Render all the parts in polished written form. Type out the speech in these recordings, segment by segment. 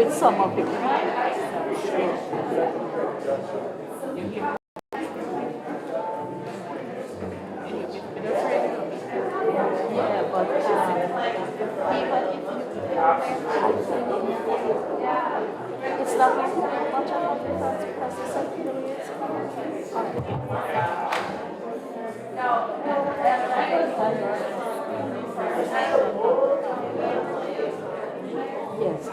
with some of it. Yeah, but it's not much of a difference because the second yes.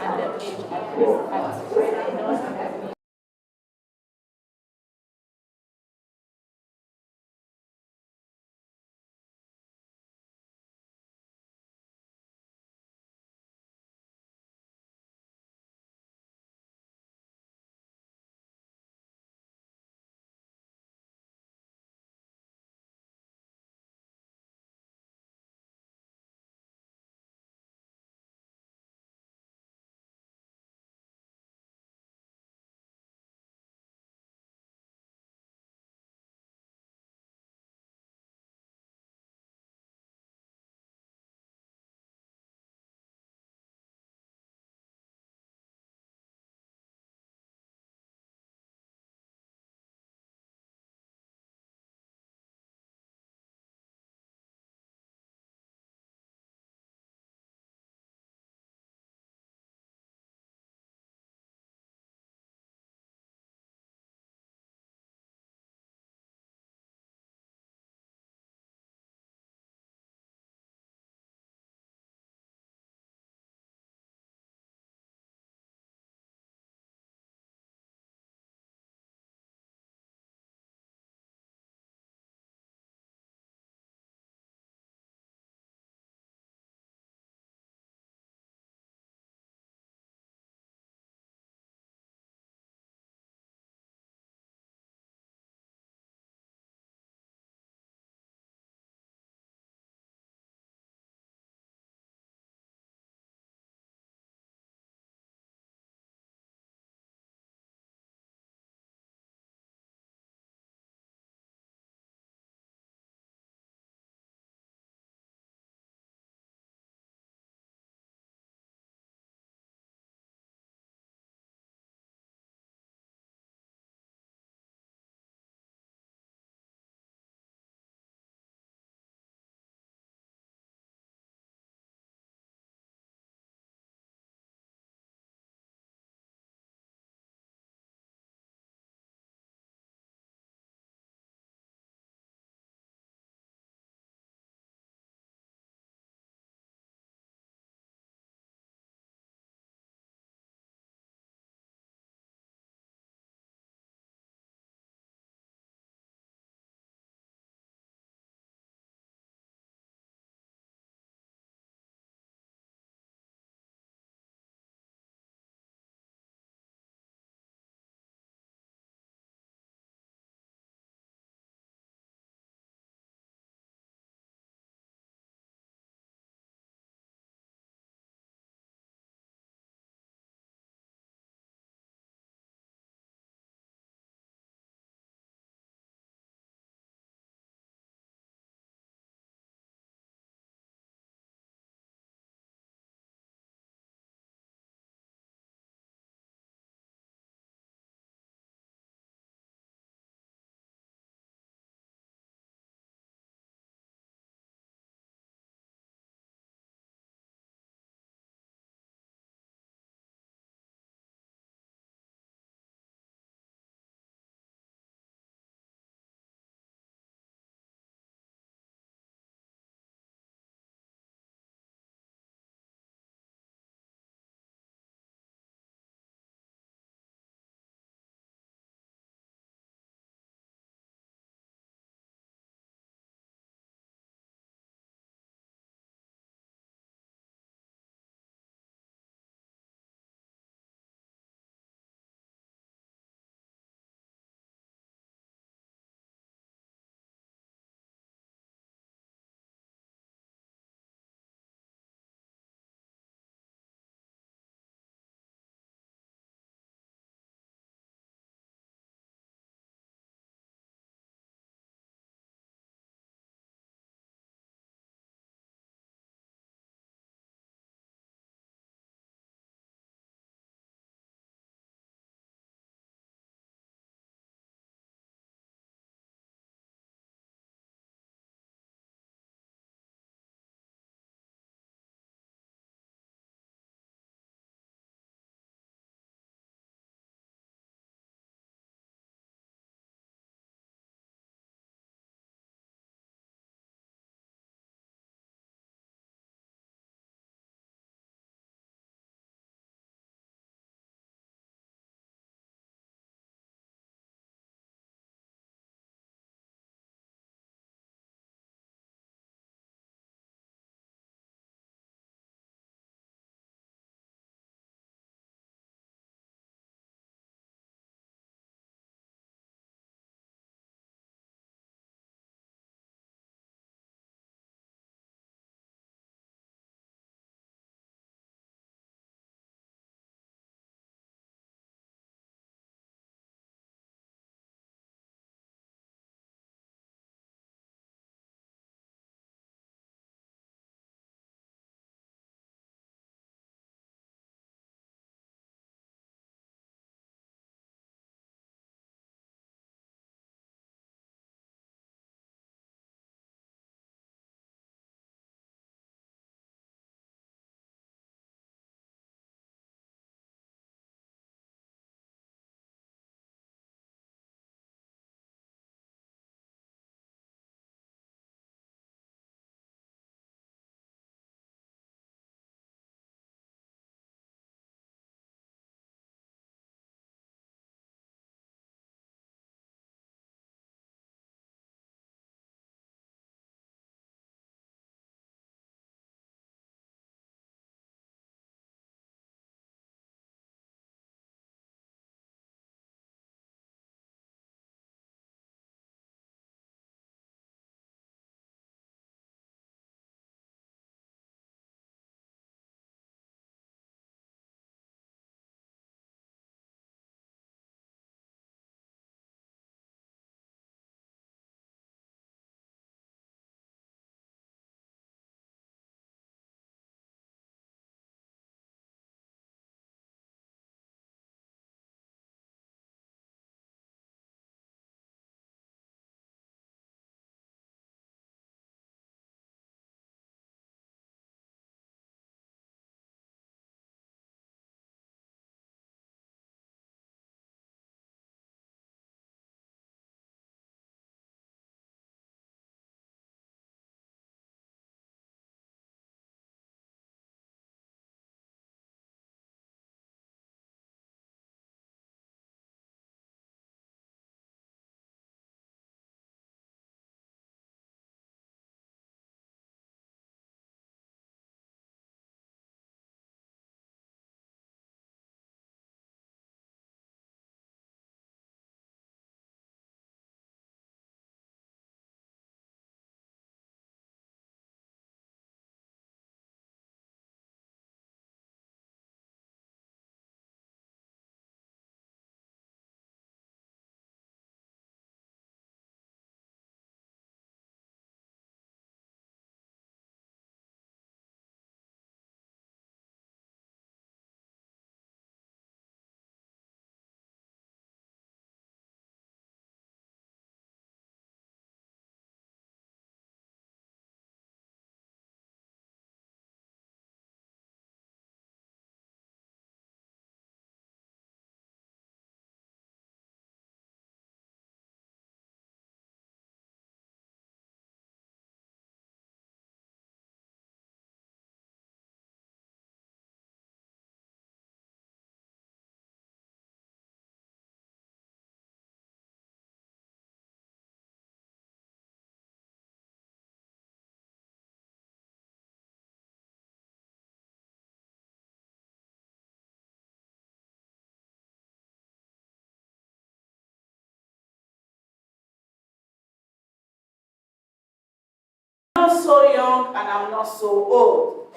so young and I'm not so old.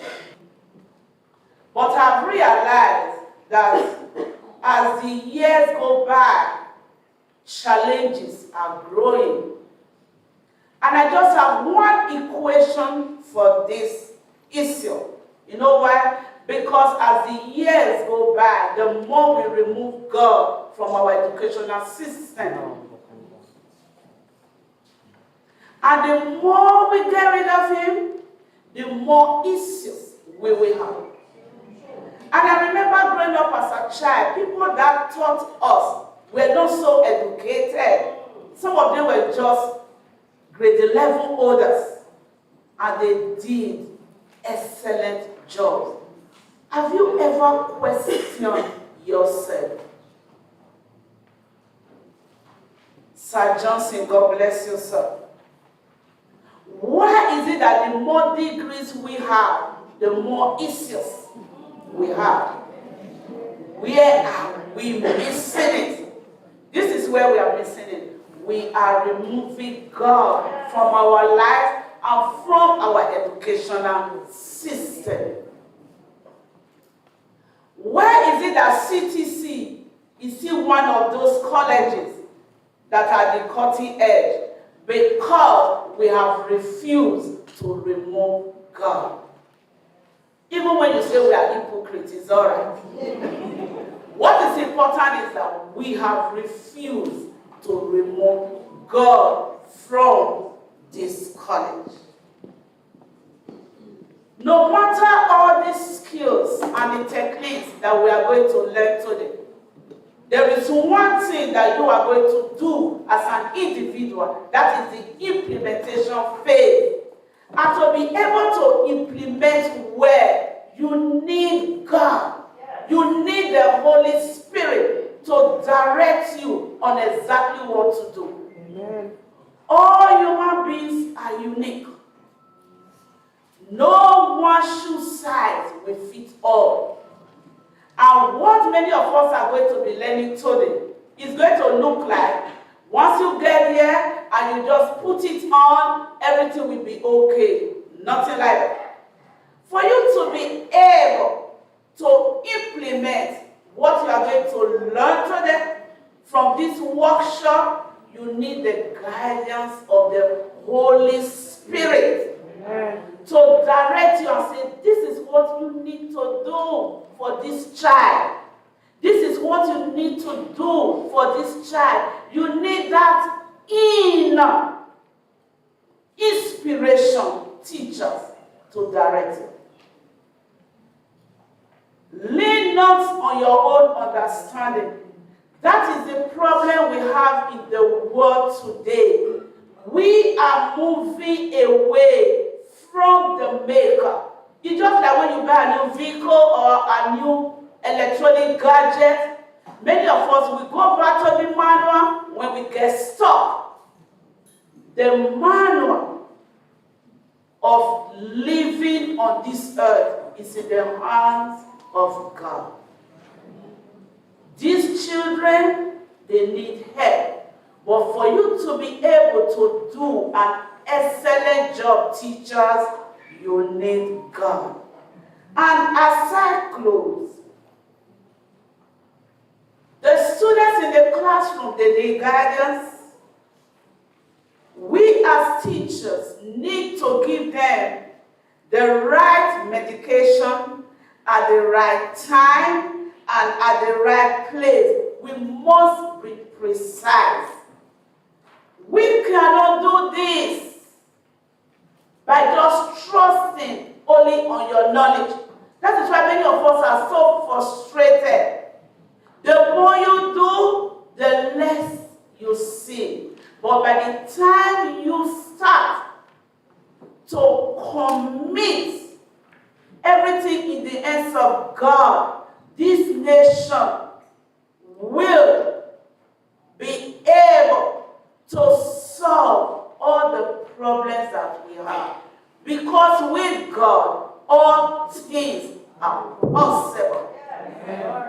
But I've realized that as the years go by, challenges are growing. And I just have one equation for this issue. You know why? Because as the years go by, the more we remove God from our educational system. And the more we get rid of him, the more issues we will have. And I remember growing up as a child, people that taught us were not so educated. Some of them were just grade 11 holders, and they did excellent jobs. Have you ever questioned yourself? Sir Johnson, God bless you, sir. Why is it that the more degrees we have, the more issues we have? Where are we missing it? This is where we are missing it. We are removing God from our life and from our educational system. Why is it that CTC is still one of those colleges that are the cutting edge? Because we have refused to remove God. Even when you say we are hypocrites, it's all right. What is important is that we have refused to remove God from this college. No matter all these skills and the techniques that we are going to learn today, there is one thing that you are going to do as an individual, that is the implementation phase. And to be able to implement well, you need God. You need the Holy Spirit to direct you on exactly what to do. Amen. All human beings are unique. No one shoe size will fit all. And what many of us are going to be learning today is going to look like, once you get here and you just put it on, everything will be okay. Nothing like that. For you to be able to implement what you are going to learn today from this workshop, you need the guidance of the Holy Spirit. Amen. To direct you and say, this is what you need to do for this child. This is what you need to do for this child. You need that inner inspiration teachers to direct you. Lean not on your own understanding. That is the problem we have in the world today. We are moving away from the maker. It's just like when you buy a new vehicle or a new electronic gadget. Many of us, we go back to the manual when we get stuck. The manual of living on this earth is in the hands of God. These children, they need help. But for you to be able to do an excellent job, teachers, you need God. And as I close, the students in the classroom, they need guidance. We as teachers need to give them the right medication at the right time and at the right place. We must be precise. We cannot do this by just trusting only on your knowledge. That is why many of us are so frustrated. The more you do, the less you see. But by the time you start to commit everything in the hands of God, this nation will be able to solve all the problems that we have. Because with God, all things are possible.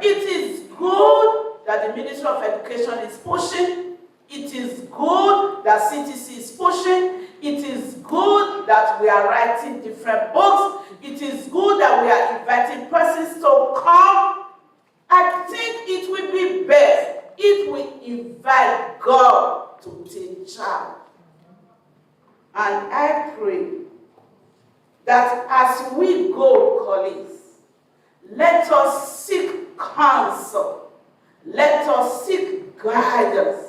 It is good that the Ministry of Education is pushing. It is good that CTC is pushing. It is good that that we are writing different books. It is good that we are inviting persons to come. I think it will be best if we invite God to take charge. And I pray that as we go, colleagues, let us seek counsel. Let us seek guidance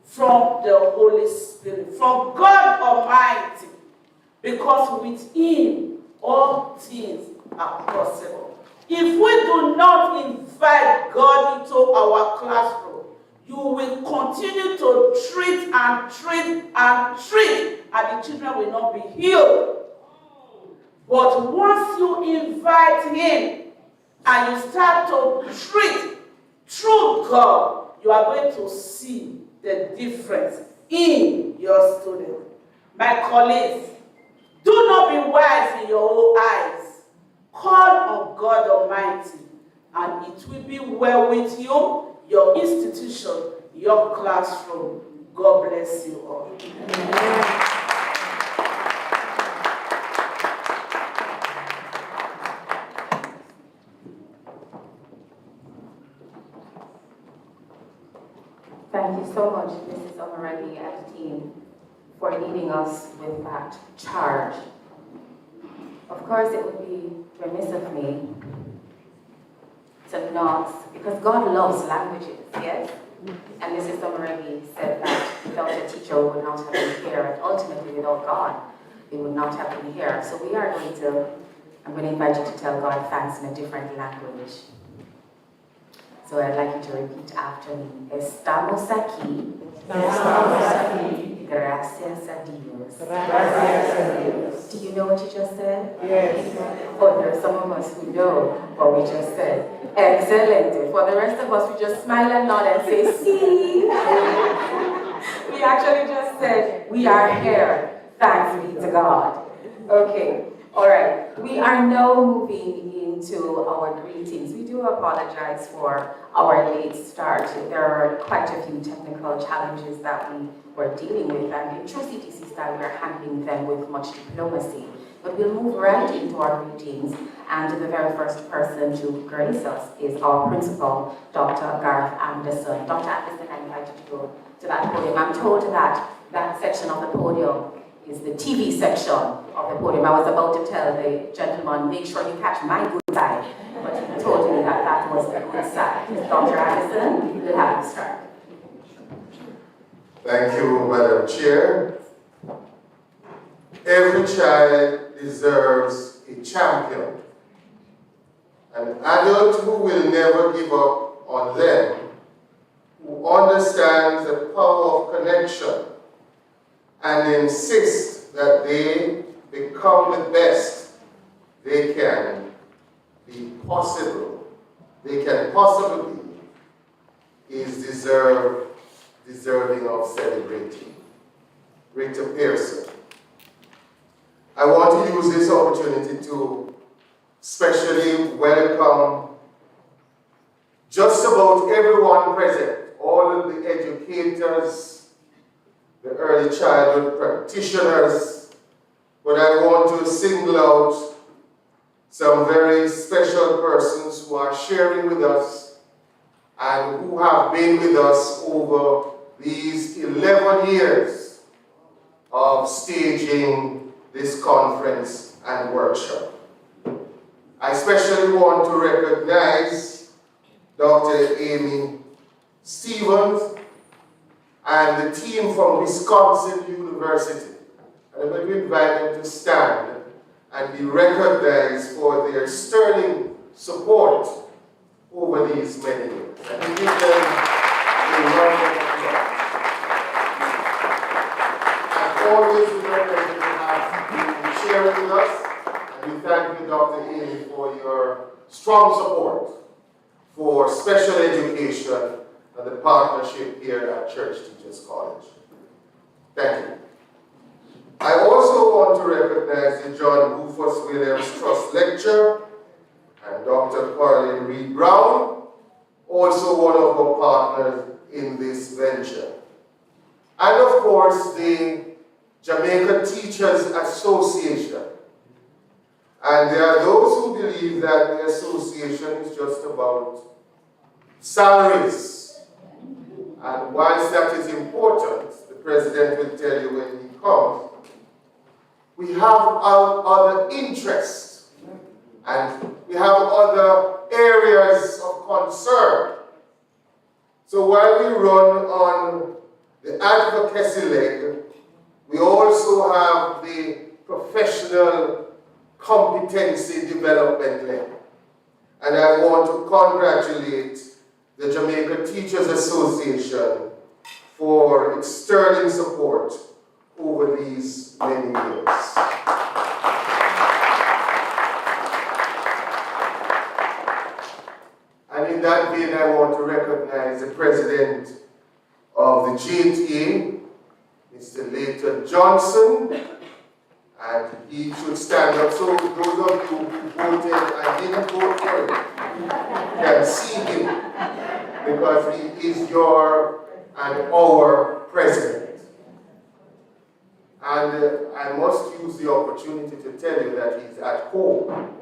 from the Holy Spirit, from God Almighty, because with Him all things are possible. If we do not invite God into our classroom, you will continue to treat and treat and treat, and the children will not be healed. But once you invite Him and you start to treat through God, you are going to see the difference in your students. My colleagues, do not be wise in your own eyes. Call on God Almighty, and it will be well with you, your institution, your classroom. God bless you all. Amen. Thank you so much, Mrs. Omaragi and team, for leading us with that charge. Of course, it would be remiss of me to not, because God loves languages, yes? And Mrs. Omaragi said that without a teacher, we would not have been here, and ultimately without God, we would not have been here. So we are going to, I'm going to invite you to tell God thanks in a different language. So I'd like you to repeat after me. Estamos aquí. Estamos aquí. Gracias a Dios. Gracias a Dios. Do you know what you just said? Yes. Oh, there are some of us who know what we just said. Excellent. For the rest of us, we just smile and nod and say, see. We actually just said, we are here. Thanks be to God. Okay. All right, we are now moving into our greetings. We do apologize for our late start. There are quite a few technical challenges that we were dealing with, and in true CTC style, we're handling them with much diplomacy. But we'll move right into our greetings, and the very first person to grace us is our principal, Dr. Gareth Anderson. Dr. Anderson, I invite you to go to that podium. I'm told that that section of the podium is the TV section of the podium. I was about to tell the gentleman, make sure you catch my good side, but he told me that that was the good side. Dr. Anderson, you'll have to start. Thank you, Madam Chair. Every child deserves a champion, an adult who will never give up on them, who understands the power of connection and insist that they become the best they can be possible, they can possibly be, is deserving of celebrating. Rita Pearson. I want to use this opportunity to specially welcome just about everyone present, all of the educators, the early childhood practitioners, but I want to single out some very special persons who are sharing with us and who have been with us over these 11 years of staging this conference and workshop. I especially want to recognize Dr. Amy Stevens and the team from Wisconsin University. And I'm going to invite them to stand and be recognized for their sterling support over these many years. And we give them a round of applause. And always remember to have you share with us, and we thank you, Dr. Amy, for your strong support for special education and the partnership here at Church Teachers College. Thank you. I also want to recognize the John Rufus Williams Trust Lecture and Dr. Carlin Reed Brown, also one of our partners in this venture. And of course, the Jamaica Teachers Association. And there are those who believe that the association is just about salaries. And whilst that is important, the president will tell you when he comes, we have our other interests and we have other areas of concern. So while we run on the advocacy leg, we also have the professional competency development leg. And I want to congratulate the Jamaica Teachers Association for its sterling support over these many years. And in that vein, I want to recognize the president of the JTA, Mr. Leighton Johnson, and he should stand up. So those of you who voted and didn't vote for him can see him, because he is your and our president. And I must use the opportunity to tell you that he's at home.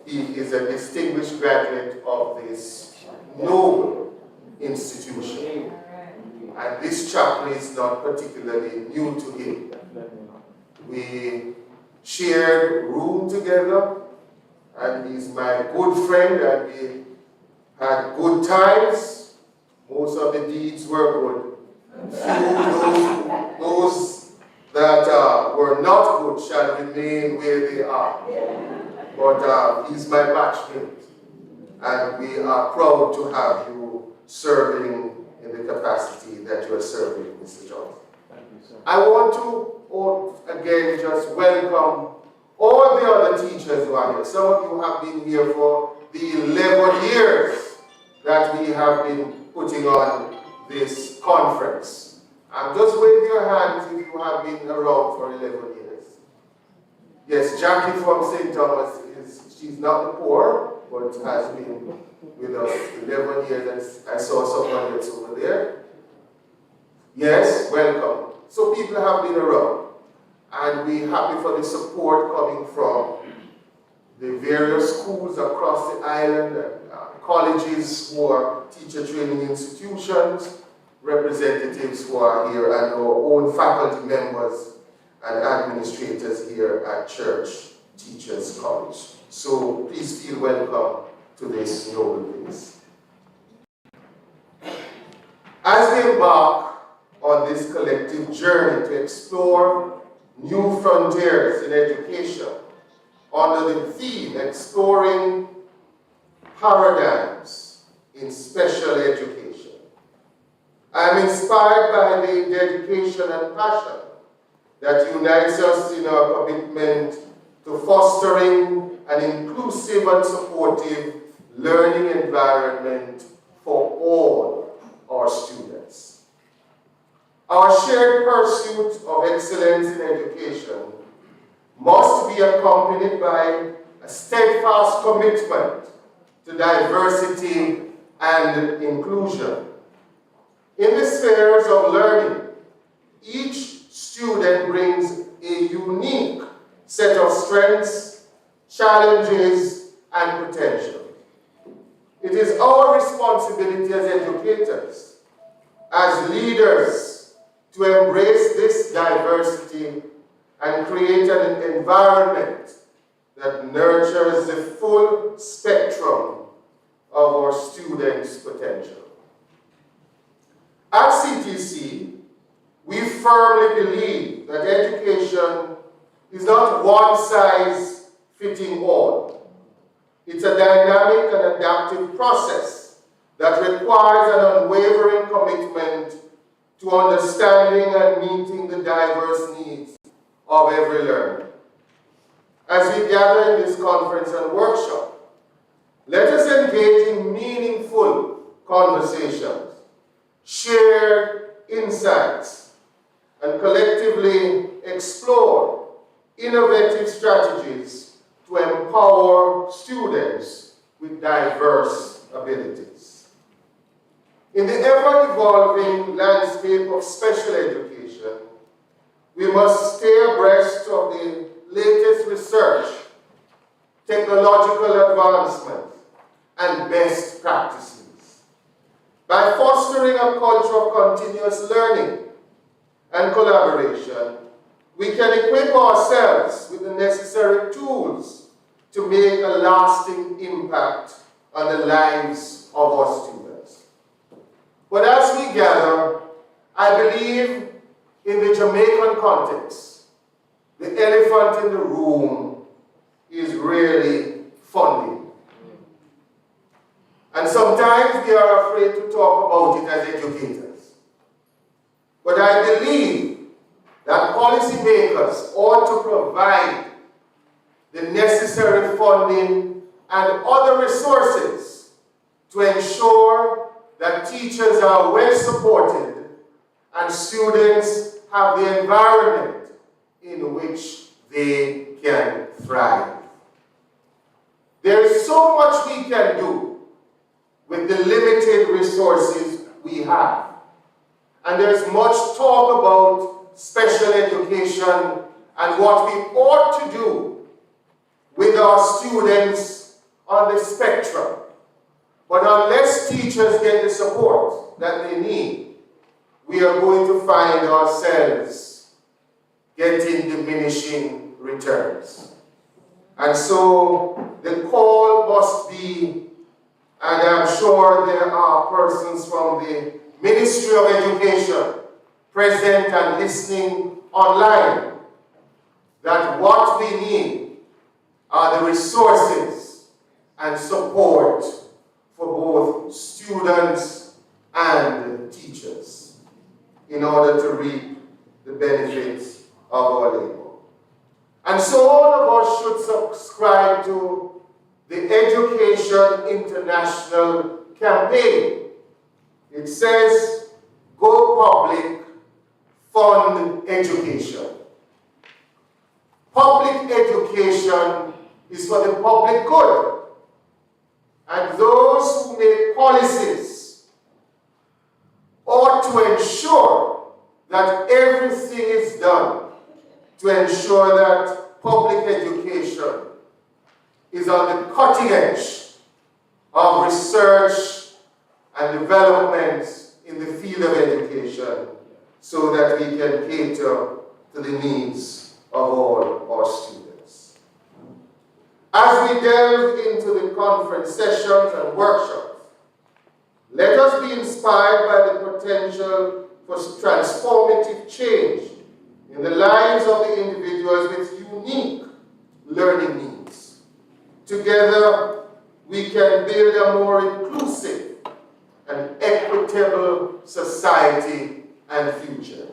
He is a distinguished graduate of this noble institution. And this chapel is not particularly new to him. We shared room together, and he's my good friend, and we had good times. Most of the deeds were good. Those that were not good shall remain where they are. But he's my batchmate, and we are proud to have you serving in the capacity that you are serving, Mr. Johnson. I want to again just welcome all the other teachers who are here. Some of you have been here for the 11 years that we have been putting on this conference. Just wave your hands if you have been around for 11 years. Yes, Jackie from St. Thomas, she's not the poor, but has been with us 11 years. And I saw someone else over there. Yes, welcome. So people have been around. And we're happy for the support coming from the various schools across the island, and colleges who are teacher training institutions, representatives who are here, and our own faculty members and administrators here at Church Teachers College. So please feel welcome to this noble place. As we embark on this collective journey to explore new frontiers in education under the theme Exploring Paradigms in Special Education, I am inspired by the dedication and passion that unites us in our commitment to fostering an inclusive and supportive learning environment for all our students. Our shared pursuit of excellence in education must be accompanied by a steadfast commitment to diversity and inclusion. In the spheres of learning, each student brings a unique set of strengths, challenges, and potential. It is our responsibility as educators, as leaders, to embrace this diversity and create an environment that nurtures the full spectrum of our students' potential. At CTC, we firmly believe that education is not one size fitting all. It's a dynamic and adaptive process that requires an unwavering commitment to understanding and meeting the diverse needs of every learner. As we gather in this conference and workshop, let us engage in meaningful conversations, share insights, and collectively explore innovative strategies to empower students with diverse abilities. In the ever-evolving landscape of special education, we we must stay abreast of the latest research, technological advancement, and best practices. By fostering a culture of continuous learning and collaboration, we can equip ourselves with the necessary tools to make a lasting impact on the lives of our students. But as we gather, I believe in the Jamaican context, the elephant in the room is really funding. And sometimes we are afraid to talk about it as educators. But I believe that policymakers ought to provide the necessary funding and other resources to ensure that teachers are well supported and students have the environment in which they can thrive. There is so much we can do with the limited resources we have. And there's much talk about special education and what we ought to do with our students on the spectrum. But unless teachers get the support that they need, we are going to find ourselves getting diminishing returns. And so the call must be, and I'm sure there are persons from the Ministry of Education present and listening online, that what we need are the resources and support for both students and teachers in order to reap the benefits of our labor. And so all of us should subscribe to the Education International campaign. It says, go public, fund education. Public education is for the public good. And those who make policies ought to ensure that everything is done to ensure that public education is on the cutting edge of research and development in the field of education so that we can cater to the needs of all our students. As we delve into the conference sessions and workshops, let us be inspired by the potential for transformative change in the lives of the individuals with unique learning needs. Together, we can build a more inclusive and equitable society and future.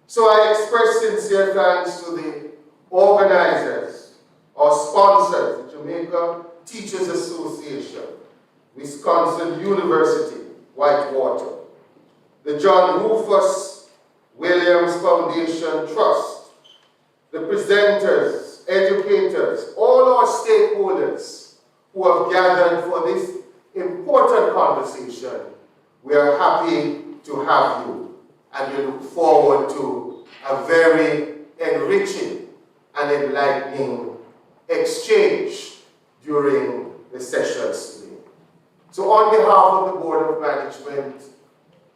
So I express sincere thanks to the organizers, our sponsors, the Jamaica Teachers Association, Wisconsin University, Whitewater, the John Rufus Williams Foundation Trust, the presenters, educators, all our stakeholders who have gathered for this important conversation. We are happy to have you, and we look forward to a very enriching and enlightening exchange during the sessions today. So on behalf of the Board of Management,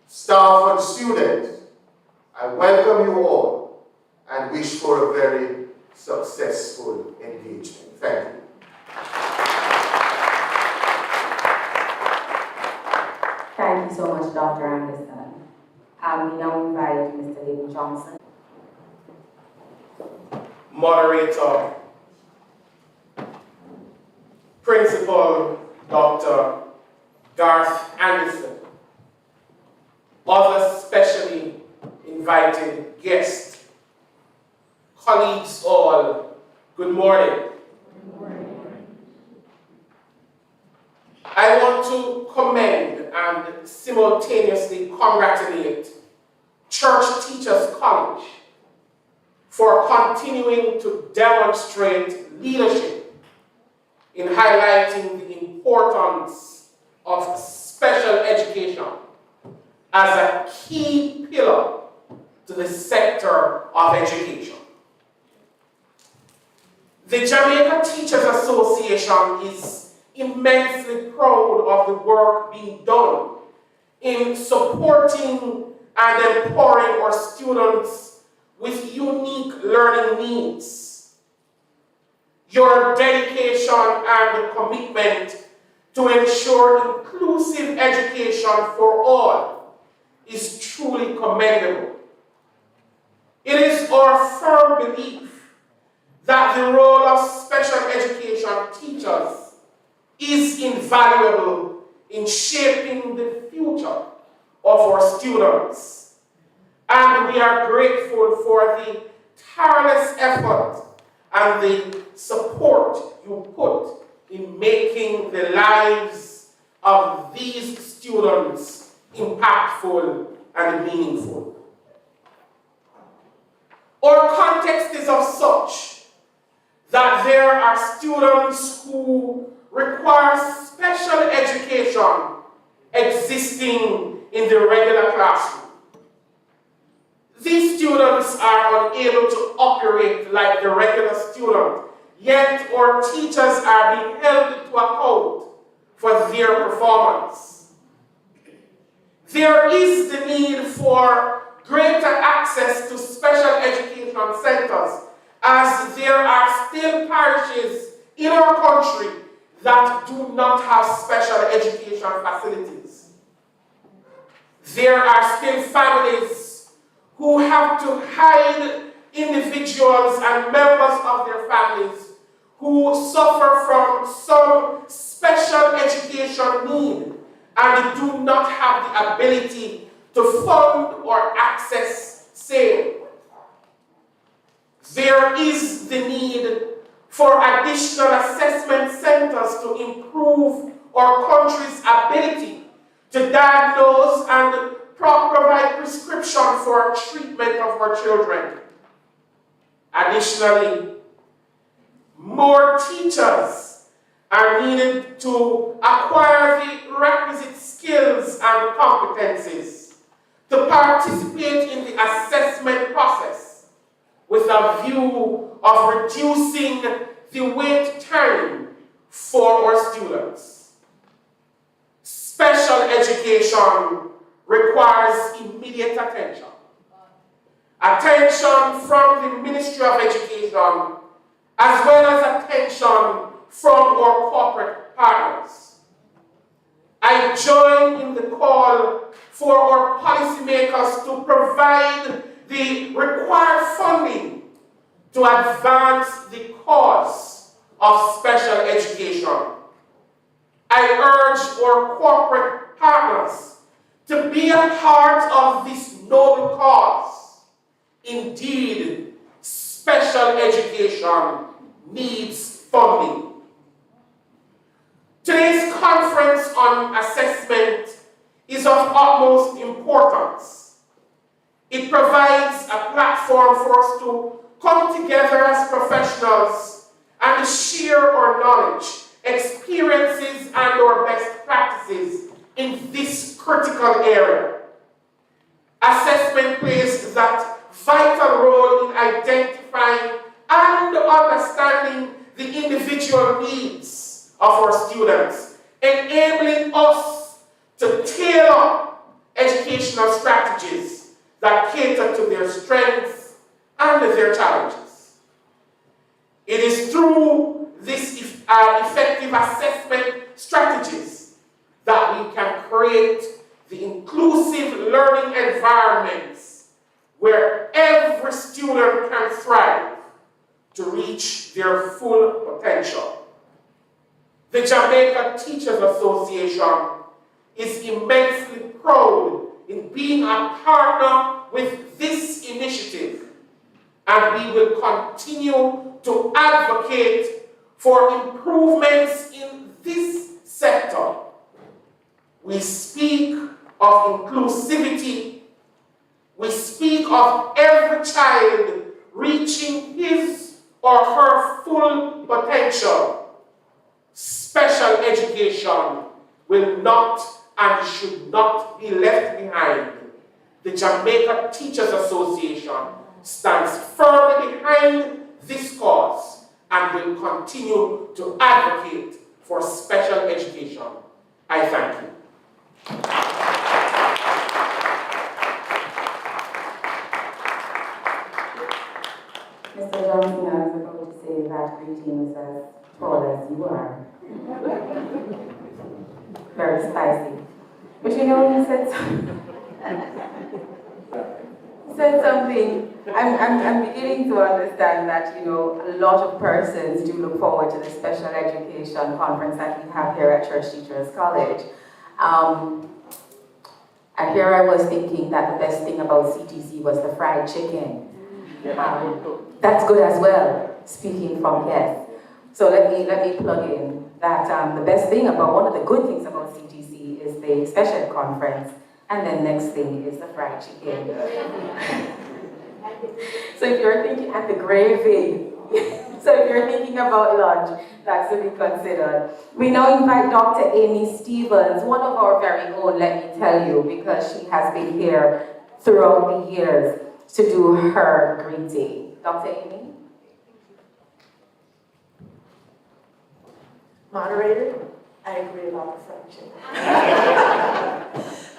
staff and students, I welcome you all and wish for a very successful engagement. Thank you. Thank you so much, Dr. Anderson. We now invite Mr. David Johnson. Moderator, Principal Dr. Garth Anderson, other specially invited guests, colleagues all, good morning. Good morning. I want to commend and simultaneously congratulate Church Teachers College for continuing to demonstrate leadership in highlighting the importance of special education as a key pillar to the sector of education. The Jamaica Teachers Association is immensely proud of the work being done in supporting and empowering our students with unique learning needs. Your dedication and commitment to ensure inclusive education for all is truly commendable. It is our firm belief that the role of special education teachers is invaluable in shaping the future of our students. And we are grateful for the tireless effort and the support you put in making the lives of these students impactful and meaningful. Our context is of such that there are students who require special education existing in the regular classroom. These students are unable to operate like the regular student, yet our teachers are being held to account for their performance. There is the need for greater access to special education centers, as there are still parishes in our country that do not have special education facilities. There are still families who have to hide individuals and members of their families who suffer from some special education need and do not have the ability to fund or access same. There is the need for additional assessment centers to improve our country's ability to diagnose and provide prescription for treatment of our children. Additionally, more teachers are needed to acquire the requisite skills and competencies to participate in the assessment process with a view of reducing the wait time for our students. Special education requires immediate attention. Attention from the Ministry of Education, as well as attention from our corporate partners. I join in the call for our policymakers to provide the required funding to advance the cause of special education. I urge our corporate partners to be a part of this noble cause. Indeed, special education needs funding. Today's conference on assessment is of utmost importance. It provides a platform for us to come together as professionals and share our knowledge, experiences, and our best practices in this critical area. Assessment plays that vital role in identifying and understanding the individual needs of our students, enabling us to tailor educational strategies that cater to their strengths and their challenges. It is through these effective assessment strategies that we can create the inclusive learning environments where every student can thrive to reach their full potential. The Jamaica Teachers Association is immensely proud in being a partner with this initiative, and we will continue to advocate for improvements in this sector. We speak of inclusivity. We speak of every child reaching his or her full potential. Special education will not and should not be left behind. the Jamaica Teachers Association stands firmly behind this cause and will continue to advocate for special education. I thank you. Mr. Johnson, I was about to say that greeting is as tall as you are. Very spicy. But you know, he said something. I'm beginning to understand that, you know, a lot of persons do look forward to the special education conference that we have here at Church Teachers College. And here I was thinking that the best thing about CTC was the fried chicken. That's good as well, speaking from yes. So let me plug in that the best thing about, one of the good things about CTC is the special conference, and then next thing is the fried chicken. So if you're thinking, and the gravy, so if you're thinking about lunch, that's to be considered. We now invite Dr. Amy Stevens, one of our very own, let me tell you, because she has been here throughout the years, to do her greeting. Dr. Amy? Moderator, I agree about the fried chicken.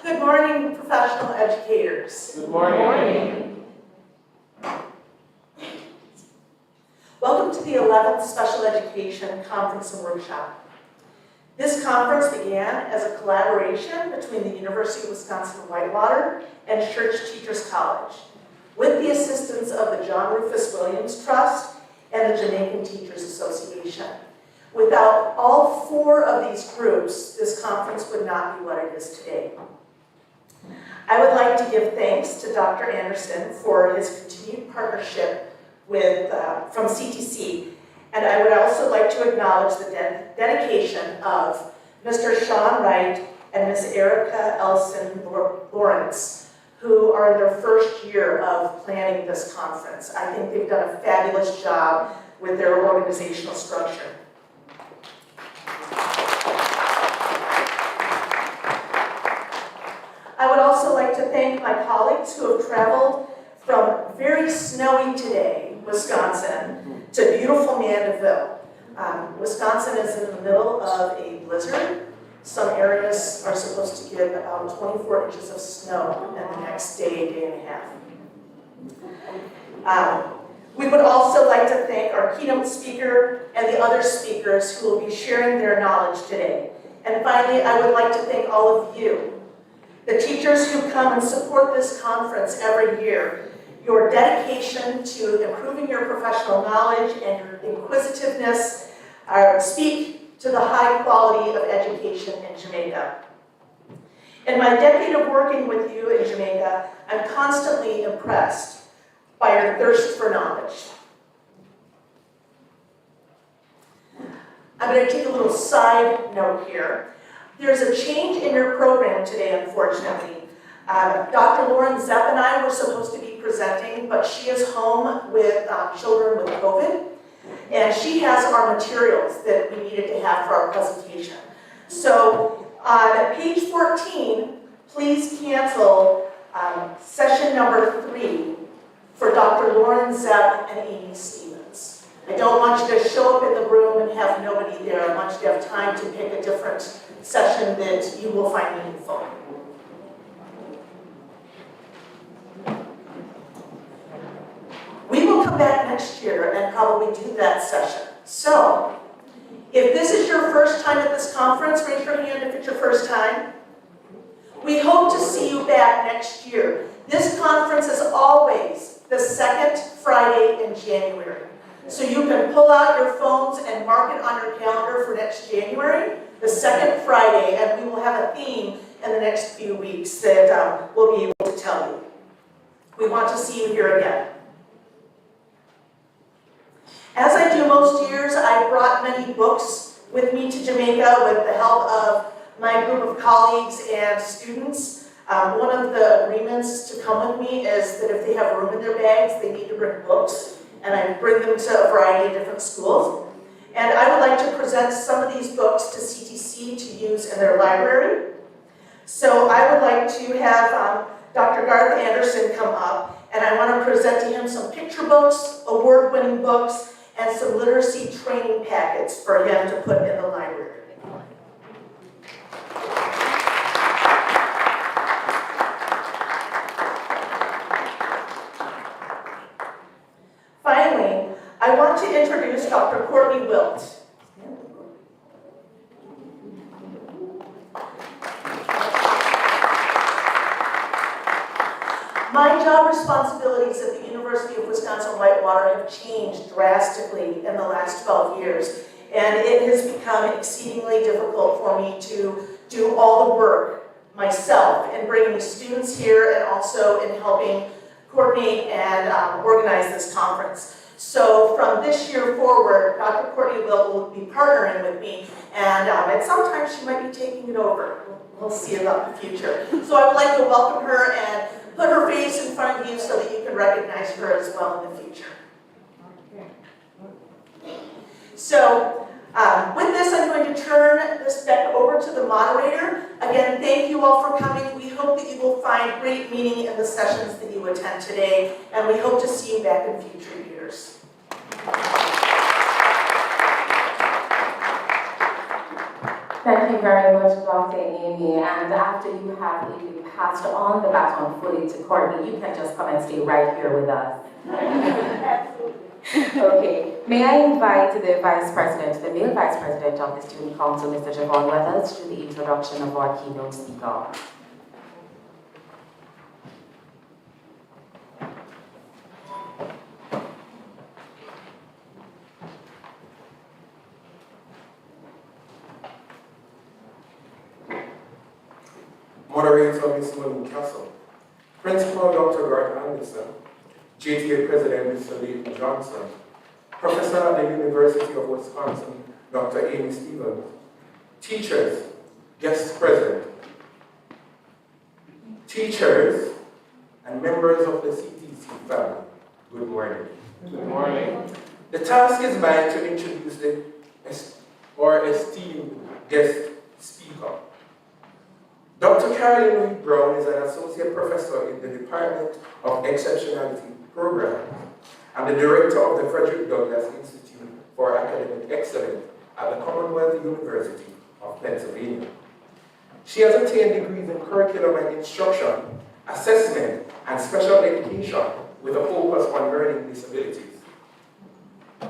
Good morning, professional educators. Good morning. Welcome to the 11th Special Education Conference and Workshop. This conference began as a collaboration between the University of Wisconsin-Whitewater and Church Teachers College, with the assistance of the John Rufus Williams Trust and the Jamaican Teachers Association. Without all four of these groups, this conference would not be what it is today. I would like to give thanks to Dr. Anderson for his continued partnership with, from CTC, and I would also like to acknowledge the dedication of Mr. Sean Wright and Ms. Erica Elson Lawrence, who are in their first year of planning this conference. I think they've done a fabulous job with their organizational structure. I would also like to thank my colleagues who have traveled from very snowy today, Wisconsin, to beautiful Mandeville. Wisconsin is in the middle of a blizzard. Some areas are supposed to get about 24 inches of snow in the next day and a half. We would also like to thank our keynote speaker and the other speakers who will be sharing their knowledge today. And finally, I would like to thank all of you, the teachers who come and support this conference every year. Your dedication to improving your professional knowledge and your inquisitiveness speak to the high quality of education in Jamaica. In my decade of working with you in Jamaica, I'm constantly impressed by your thirst for knowledge. I'm going to take a little side note here. There's a change in your program today, unfortunately. Dr. Lauren Zepp and I were supposed to be presenting, but she is home with children with COVID, and she has our materials that we needed to have for our presentation. So on page 14, please cancel session number 3 for Dr. Lauren Zepp and Amy Stevens. I don't want you to show up in the room and have nobody there. I want you to have time to pick a different session that you will find meaningful. We will come back next year and probably do that session. So, if this is your first time at this conference, raise your hand if it's your first time. We hope to see you back next year. This conference is always the second Friday in January. So you can pull out your phones and mark it on your calendar for next January, the second Friday, and we will have a theme in the next few weeks that we'll be able to tell you. We want to see you here again. As I do most years, I brought many books with me to Jamaica with the help of my group of colleagues and students. One of the agreements to come with me is that if they have room in their bags, they need to bring books, and I bring them to a variety of different schools. And I would like to present some of these books to CTC to use in their library. So I would like to have Dr. Garth Anderson come up, and I want to present to him some picture books, award-winning books, and some literacy training packets for him to put in the library. Finally, I want to introduce Dr. Courtney Wilt. My job responsibilities at the University of Wisconsin-Whitewater have changed drastically in the last 12 years, and it has become exceedingly difficult for me to do all the work myself in bringing students here and also in helping coordinate and organize this conference. So from this year forward, Dr. Courtney will be partnering with me, and sometimes she might be taking it over. We'll see about the future. So I would like to welcome her and put her face in front of you so that you can recognize her as well in the future. So with this, I'm going to turn this back over to the moderator. Again, thank you all for coming. We hope that you will find great meaning in the sessions that you attend today, and we hope to see you back in future years. Thank you very much, Dr. Amy. And after you have passed on the baton fully to Courtney, you can just come and stay right here with us. Okay. May I invite the Vice President, the male Vice President of the Student Council, Mr. Javon Weathers, to the introduction of our keynote speaker. Moderator Ms. Monique Castle, Principal Dr. Garth Anderson, JTA President Mr. Leighton Johnson, Professor at the University of Wisconsin, Dr. Amy Stevens, teachers, guests present, teachers, and members of the CTC family, good morning. Good morning. The task is mine to introduce the esteemed guest speaker. Dr. Carolyn Reed Brown is an associate professor in the Department of Exceptionality Programs and the director of the Frederick Douglass Institute for Academic Excellence at the Commonwealth University of Pennsylvania. She has attained degrees in curriculum and instruction, assessment, and special education with a focus on learning disabilities.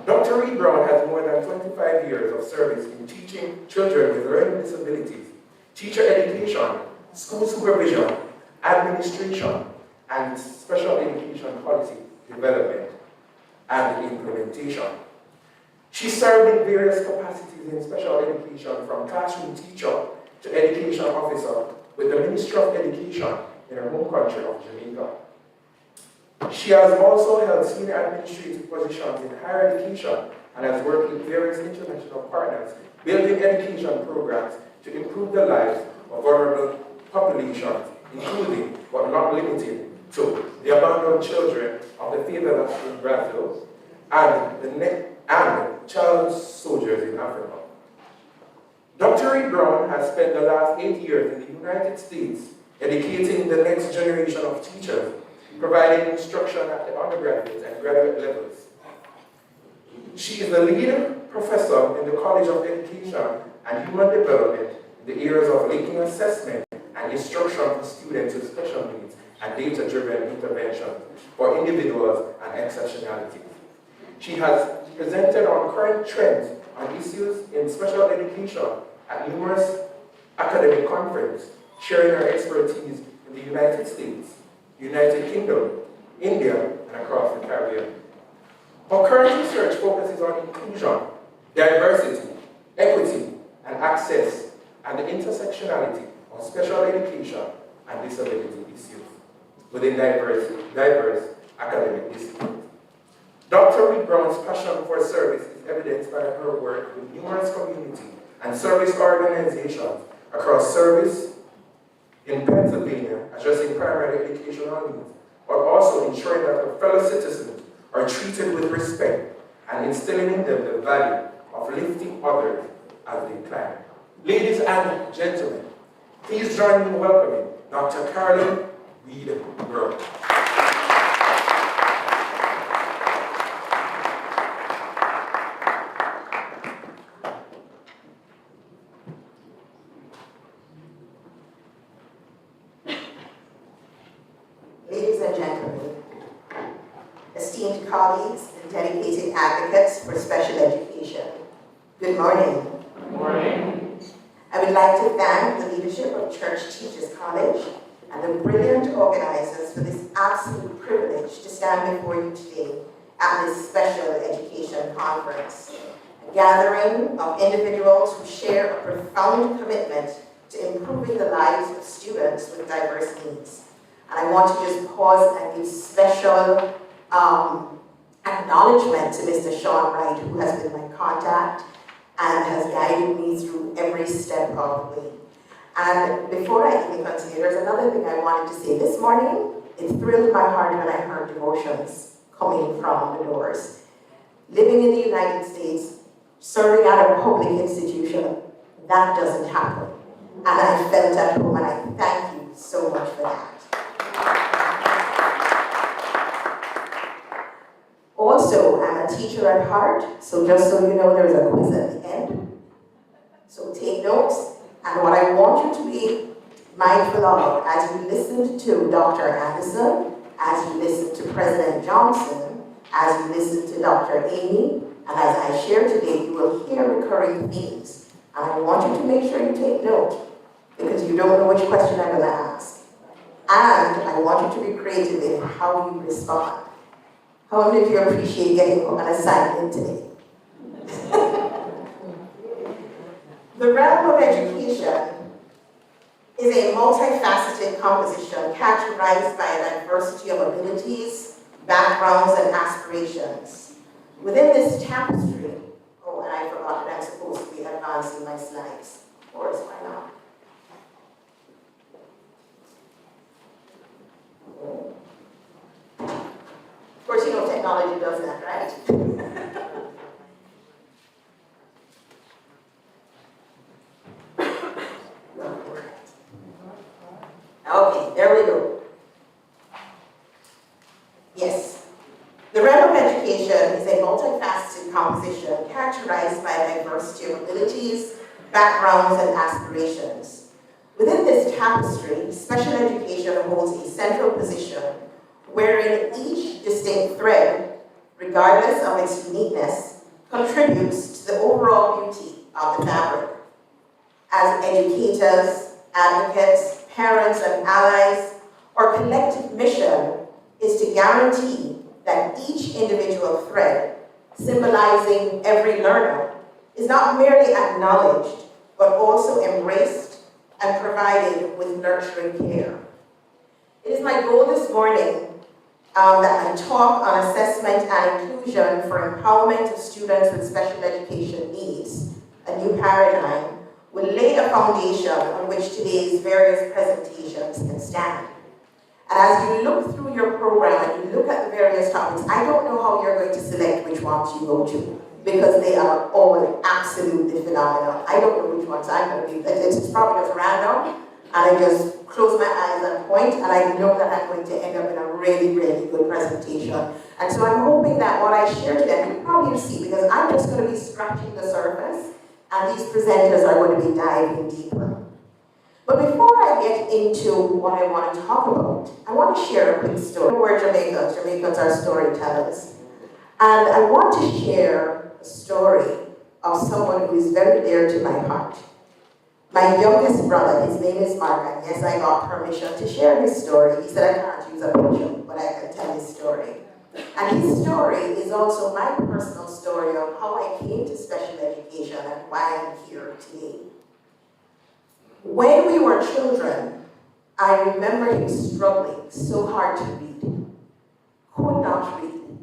Dr. Reed Brown has more than 25 years of service in teaching children with learning disabilities, teacher education, school supervision, administration, and special education policy development and implementation. She served in various capacities in special education, from classroom teacher to education officer with the Ministry of Education in her home country of Jamaica. She has also held senior administrative positions in higher education and has worked with various international partners building education programs to improve the lives of vulnerable populations, including, but not limited to, the abandoned children of the fatherless in Brazil and child soldiers in Africa. Dr. Reed Brown has spent the last 8 years in the United States educating the next generation of teachers, providing instruction at the undergraduate and graduate levels. She is the lead professor in the College of Education and Human Development in the areas of linking assessment and instruction for students with special needs and data-driven intervention for individuals and exceptionality. She has presented on current trends and issues in special education at numerous academic conferences, sharing her expertise in the United States, United Kingdom, India, and across the Caribbean. Her current research focuses on inclusion, diversity, equity, and access, and the intersectionality of special education and disability issues within diverse academic disciplines. Dr. Reed Brown's passion for service is evidenced by her work with numerous community and service organizations across service in Pennsylvania, addressing primary educational needs, but also ensuring that her fellow citizens are treated with respect and instilling in them the value of lifting others as they climb. Ladies and gentlemen, please join me in welcoming Dr. Carolyn lead, grow. Ladies and gentlemen, esteemed colleagues and dedicated advocates for special education, good morning. Good morning. I would like to thank the leadership of Church Teachers College and the brilliant organizers for this absolute privilege to stand before you today at this special education conference, a gathering of individuals who share a profound commitment to improving the lives of students with diverse needs. And I want to just pause and give special acknowledgement to Mr. Sean Wright, who has been my contact and has guided me through every step of the way. And before I even continue, there's another thing I wanted to say. This morning, it thrilled my heart when I heard devotions coming from the doors. Living in the United States, serving at a public institution, that doesn't happen. And I felt at home, and I thank you so much for that. Also, I'm a teacher at heart, so just so you know, there's a quiz at the end. So take notes, and what I want you to be mindful of as you listen to Dr. Anderson, as you listen to President Johnson, as you listen to Dr. Amy, and as I share today, you will hear recurring themes. And I want you to make sure you take note, because you don't know which question I'm going to ask. And I want you to be creative in how you respond. How many of you appreciate getting an assignment today? The realm of education is a multifaceted composition characterized by a diversity of abilities, backgrounds, and aspirations. Within this tapestry, oh, and I forgot that I'm supposed to be advancing my slides. Of course, why not? Of course, you know technology does that, right? Okay, there we go. Yes. The realm of education is a multifaceted composition characterized by a diversity of abilities, backgrounds, and aspirations. Within this tapestry, special education holds a central position wherein each distinct thread, regardless of its uniqueness, contributes to the overall beauty of the fabric. As educators, advocates, parents, and allies, our collective mission is to guarantee that each individual thread, symbolizing every learner, is not merely acknowledged, but also embraced and provided with nurturing care. It is my goal this morning that my talk on assessment and inclusion for empowerment of students with special education needs, a new paradigm, will lay a foundation on which today's various presentations can stand. And as you look through your program and you look at the various topics, I don't know how you're going to select which ones you go to, because they are all absolutely phenomenal. I don't know which ones I'm going to be. It's probably just random, and I just close my eyes and point, and I know that I'm going to end up in a really, really good presentation. And so I'm hoping that what I share today, you probably see, because I'm just going to be scratching the surface, and these presenters are going to be diving deeper. But before I get into what I want to talk about, I want to share a quick story. We're Jamaicans. Jamaicans are storytellers. And I want to share a story of someone who is very dear to my heart. My youngest brother, his name is Mark, and yes, I got permission to share his story. He said I can't use a picture, but I can tell his story. And his story is also my personal story of how I came to special education and why I'm here today. When we were children, I remember him struggling so hard to read. Could not read.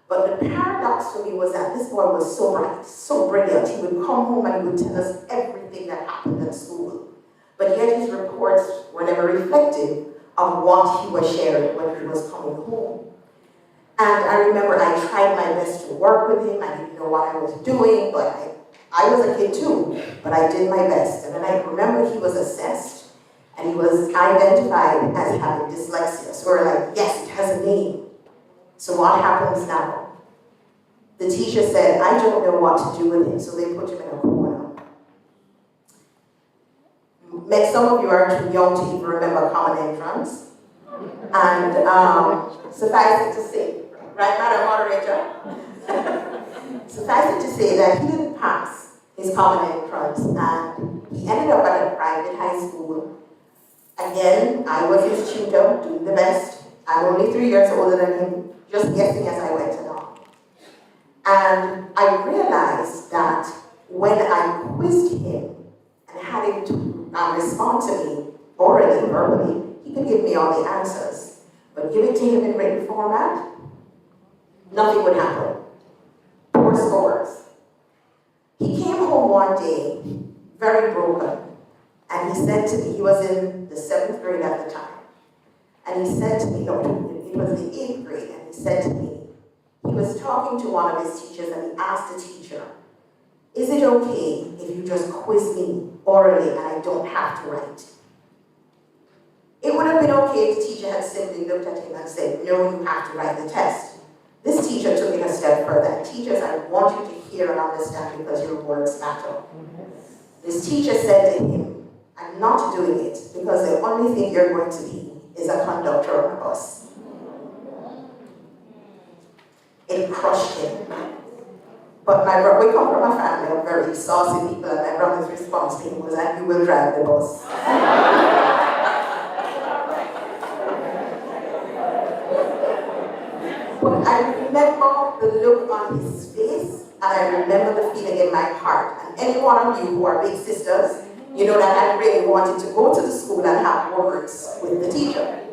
But the paradox for me was that this boy was so bright, so brilliant. He would come home and he would tell us everything that happened at school. But yet his reports were never reflective of what he was sharing when he was coming home. And I remember I tried my best to work with him. I didn't know what I was doing, but I was a kid too, but I did my best. And then I remember he was assessed, and he was identified as having dyslexia. So we're like, yes, it has a name. So what happens now? The teacher said, I don't know what to do with him, so they put him in a corner. Some of you are too young to even remember common entrance. And suffice it to say, right, Madam Moderator? Suffice it to say that he didn't pass his common entrance, and he ended up at a private high school. Again, I was his tutor, doing the best. I'm only 3 years older than him, just guessing as I went along. And I realized that when I quizzed him and had him to respond to me orally, verbally, he could give me all the answers. But give it to him in written format, nothing would happen. Poor scores. He came home one day, very broken, and he said to me, he was in the 7th grade at the time, and he said to me, no, it was the 8th grade, and he said to me, he was talking to one of his teachers, and he asked the teacher, is it okay if you just quiz me orally and I don't have to write? It would have been okay if the teacher had simply looked at him and said, no, you have to write the test. This teacher took it a step further. Teachers, I want you to hear and understand because your words matter. This teacher said to him, I'm not doing it because the only thing you're going to be is a conductor on a bus. It crushed him. But we come from a family of very saucy people, and my brother's response to him was, and you will drive the bus. But I remember the look on his face, and I remember the feeling in my heart. And any one of you who are big sisters, you know that I really wanted to go to the school and have words with the teacher.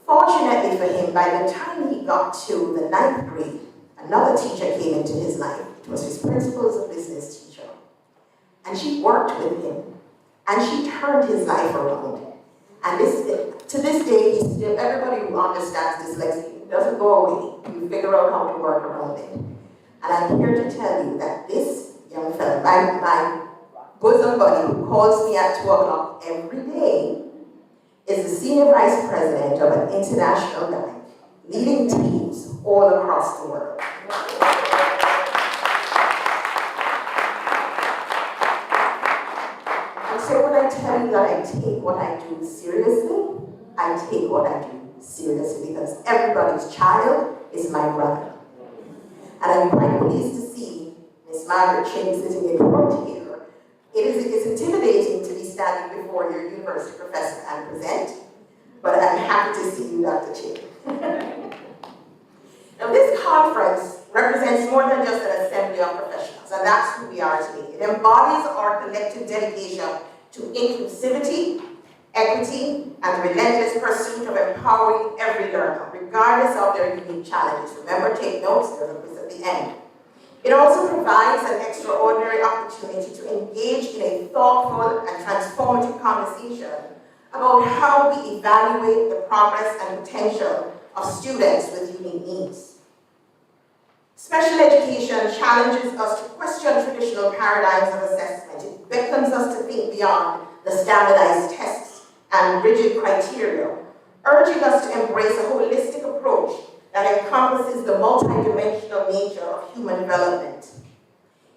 Fortunately for him, by the time he got to the 9th grade, another teacher came into his life. It was his principal's of business teacher. And she worked with him, and she turned his life around. And to this day, he's still, everybody who understands dyslexia, it doesn't go away. You figure out how to work around it. And I'm here to tell you that this young fellow, my bosom buddy who calls me at 2 o'clock every day, is the senior vice president of an international bank, leading teams all across the world. And so when I tell you that I take what I do seriously, I take what I do seriously because everybody's child is my brother. And I'm quite pleased to see Miss Margaret Chin sitting in front here. It's intimidating to be standing before your university professor and present, but I'm happy to see you, Dr. Chin. Now, this conference represents more than just an assembly of professionals, and that's who we are today. It embodies our collective dedication to inclusivity, equity, and relentless pursuit of empowering every learner, regardless of their unique challenges. Remember, take notes, there's a quiz at the end. It also provides an extraordinary opportunity to engage in a thoughtful and transformative conversation about how we evaluate the progress and potential of students with unique needs. Special education challenges us to question traditional paradigms of assessment. It beckons us to think beyond the standardized tests and rigid criteria, urging us to embrace a holistic approach that encompasses the multidimensional nature of human development.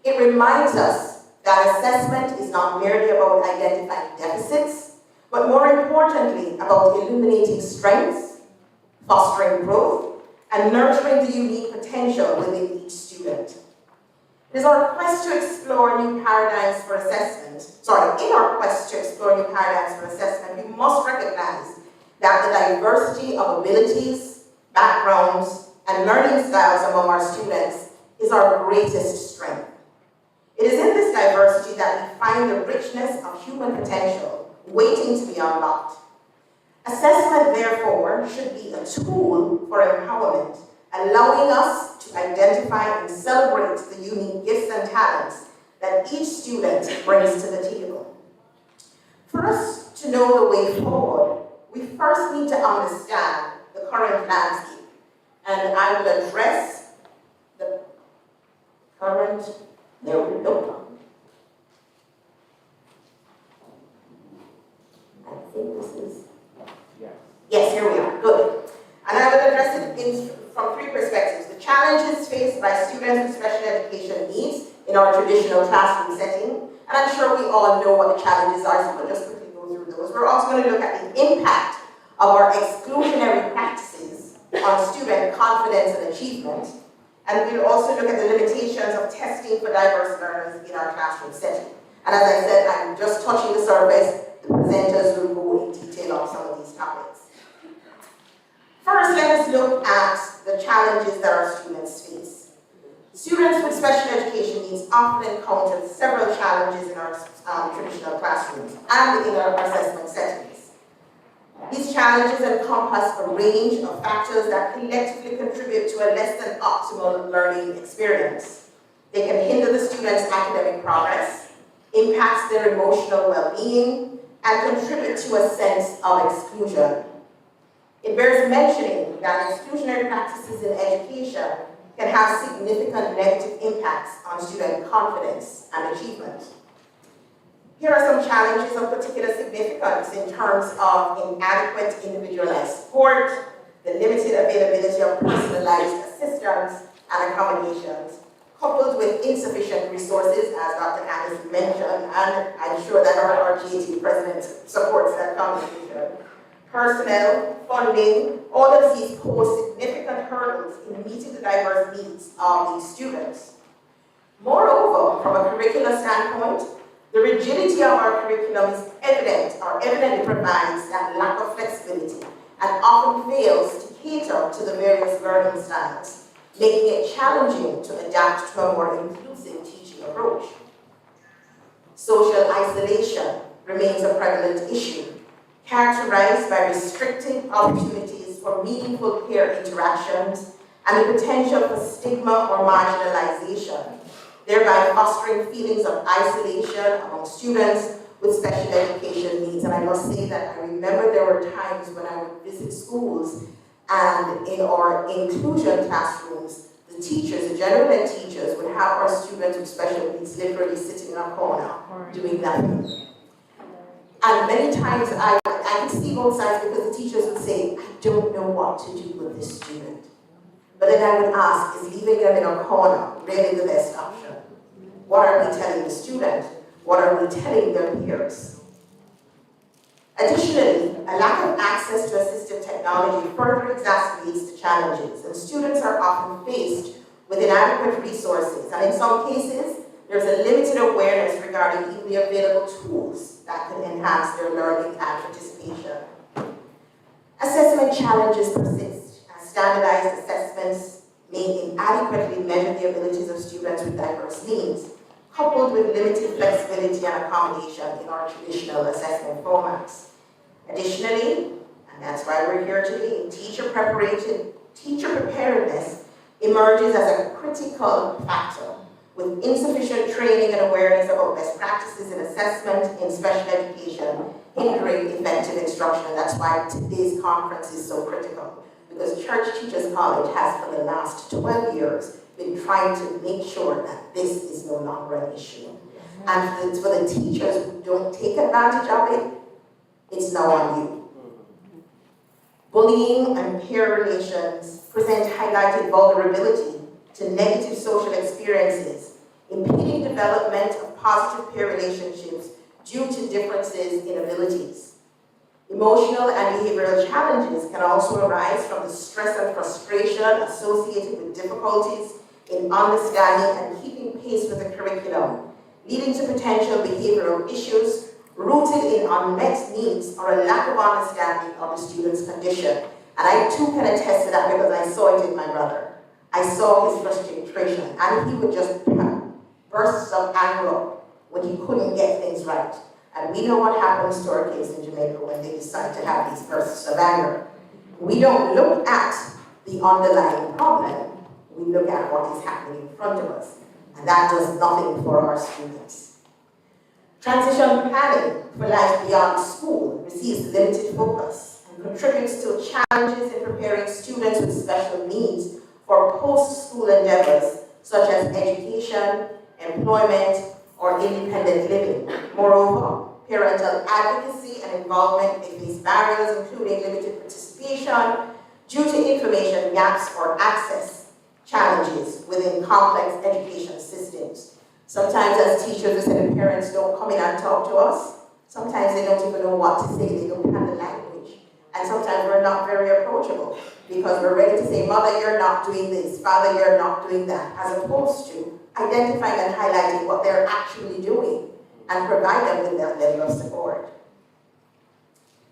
It reminds us that assessment is not merely about identifying deficits, but more importantly, about illuminating strengths, fostering growth, and nurturing the unique potential within each student. It is our quest to explore new paradigms for assessment. In our quest to explore new paradigms for assessment, we must recognize that the diversity of abilities, backgrounds, and learning styles among our students is our greatest strength. It is in this diversity that we find the richness of human potential waiting to be unlocked. Assessment, therefore, should be a tool for empowerment, allowing us to identify and celebrate the unique gifts and talents that each student brings to the table. For us to know the way forward, we first need to understand the current landscape. And I will address the current, there we go. faced by students with special education needs in our traditional classroom setting. And I'm sure we all know what the challenges are, so we'll just quickly go through those. We're also going to look at the impact of our exclusionary practices on student confidence and achievement. And we'll also look at the limitations of testing for diverse learners in our classroom setting. And as I said, I'm just touching the surface. The presenters will go in detail on some of these topics. First, let us look at the challenges that our students face. Students with special education needs often encounter several challenges in our traditional classrooms and in our assessment settings. These challenges encompass a range of factors that collectively contribute to a less than optimal learning experience. They can hinder the student's academic progress, impact their emotional well-being, and contribute to a sense of exclusion. It bears mentioning that exclusionary practices in education can have significant negative impacts on student confidence and achievement. Here are some challenges of particular significance in terms of inadequate individualized support, the limited availability of personalized assistance and accommodations, coupled with insufficient resources, as Dr. Anderson mentioned, and I'm sure that our GAT president supports that conversation. Personnel, funding, all of these pose significant hurdles in meeting the diverse needs of these students. Moreover, from a curricular standpoint, the rigidity of our curriculum is evidently provides that lack of flexibility and often fails to cater to the various learning styles, making it challenging to adapt to a more inclusive teaching approach. Social isolation remains a prevalent issue, characterized by restricted opportunities for meaningful peer interactions and the potential for stigma or marginalization, thereby fostering feelings of isolation among students with special education needs. And I must say that I remember there were times when I would visit schools and in our inclusion classrooms, the teachers, the general ed teachers, would have our students with special needs literally sitting in a corner doing nothing. And many times I could see both sides because the teachers would say, I don't know what to do with this student. But then I would ask, is leaving them in a corner really the best option? What are we telling the student? What are we telling their peers? Additionally, a lack of access to assistive technology further exacerbates the challenges, and students are often faced with inadequate resources, and in some cases, there's a limited awareness regarding even the available tools that can enhance their learning and participation. Assessment challenges persist, as standardized assessments may inadequately measure the abilities of students with diverse needs, coupled with limited flexibility and accommodation in our traditional assessment formats. Additionally, and that's why we're here today, teacher preparedness emerges as a critical factor, with insufficient training and awareness about best practices in assessment in special education, hindering effective instruction. And that's why today's conference is so critical, because Church Teachers College has for the last 12 years been trying to make sure that this is no longer an issue. And for the teachers who don't take advantage of it, it's now on you. Bullying and peer relations present highlighted vulnerability to negative social experiences, impeding development of positive peer relationships due to differences in abilities. Emotional and behavioral challenges can also arise from the stress and frustration associated with difficulties in understanding and keeping pace with the curriculum, leading to potential behavioral issues rooted in unmet needs or a lack of understanding of the student's condition. And I too can attest to that because I saw it in my brother. I saw his frustration, and he would just have bursts of anger when he couldn't get things right. And we know what happens to our kids in Jamaica when they decide to have these bursts of anger. We don't look at the underlying problem, we look at what is happening in front of us. And that does nothing for our students. Transition planning for life beyond school receives limited focus and contributes to challenges in preparing students with special needs for post-school endeavors such as education, employment, or independent living. Moreover, parental advocacy and involvement may face barriers, including limited participation due to information gaps or access challenges within complex education systems. Sometimes as teachers, we say the parents don't come in and talk to us. Sometimes they don't even know what to say, they don't have the language. And sometimes we're not very approachable because we're ready to say, Mother, you're not doing this, Father, you're not doing that, as opposed to identifying and highlighting what they're actually doing and provide them with that level of support.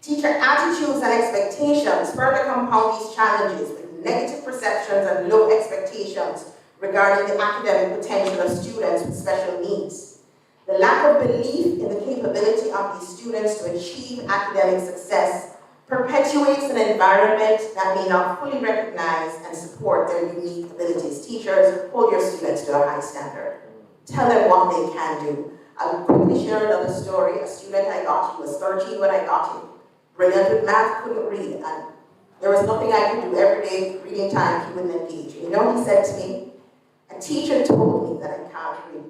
Teacher attitudes and expectations further compound these challenges with negative perceptions and low expectations regarding the academic potential of students with special needs. The lack of belief in the capability of these students to achieve academic success perpetuates an environment that may not fully recognize and support their unique abilities. Teachers, hold your students to a high standard. Tell them what they can do. I'll quickly share another story. A student I got, he was 13 when I got him. Brilliant with math, couldn't read, and there was nothing I could do every day, reading time, he wouldn't engage. You know what he said to me? A teacher told me that I can't read.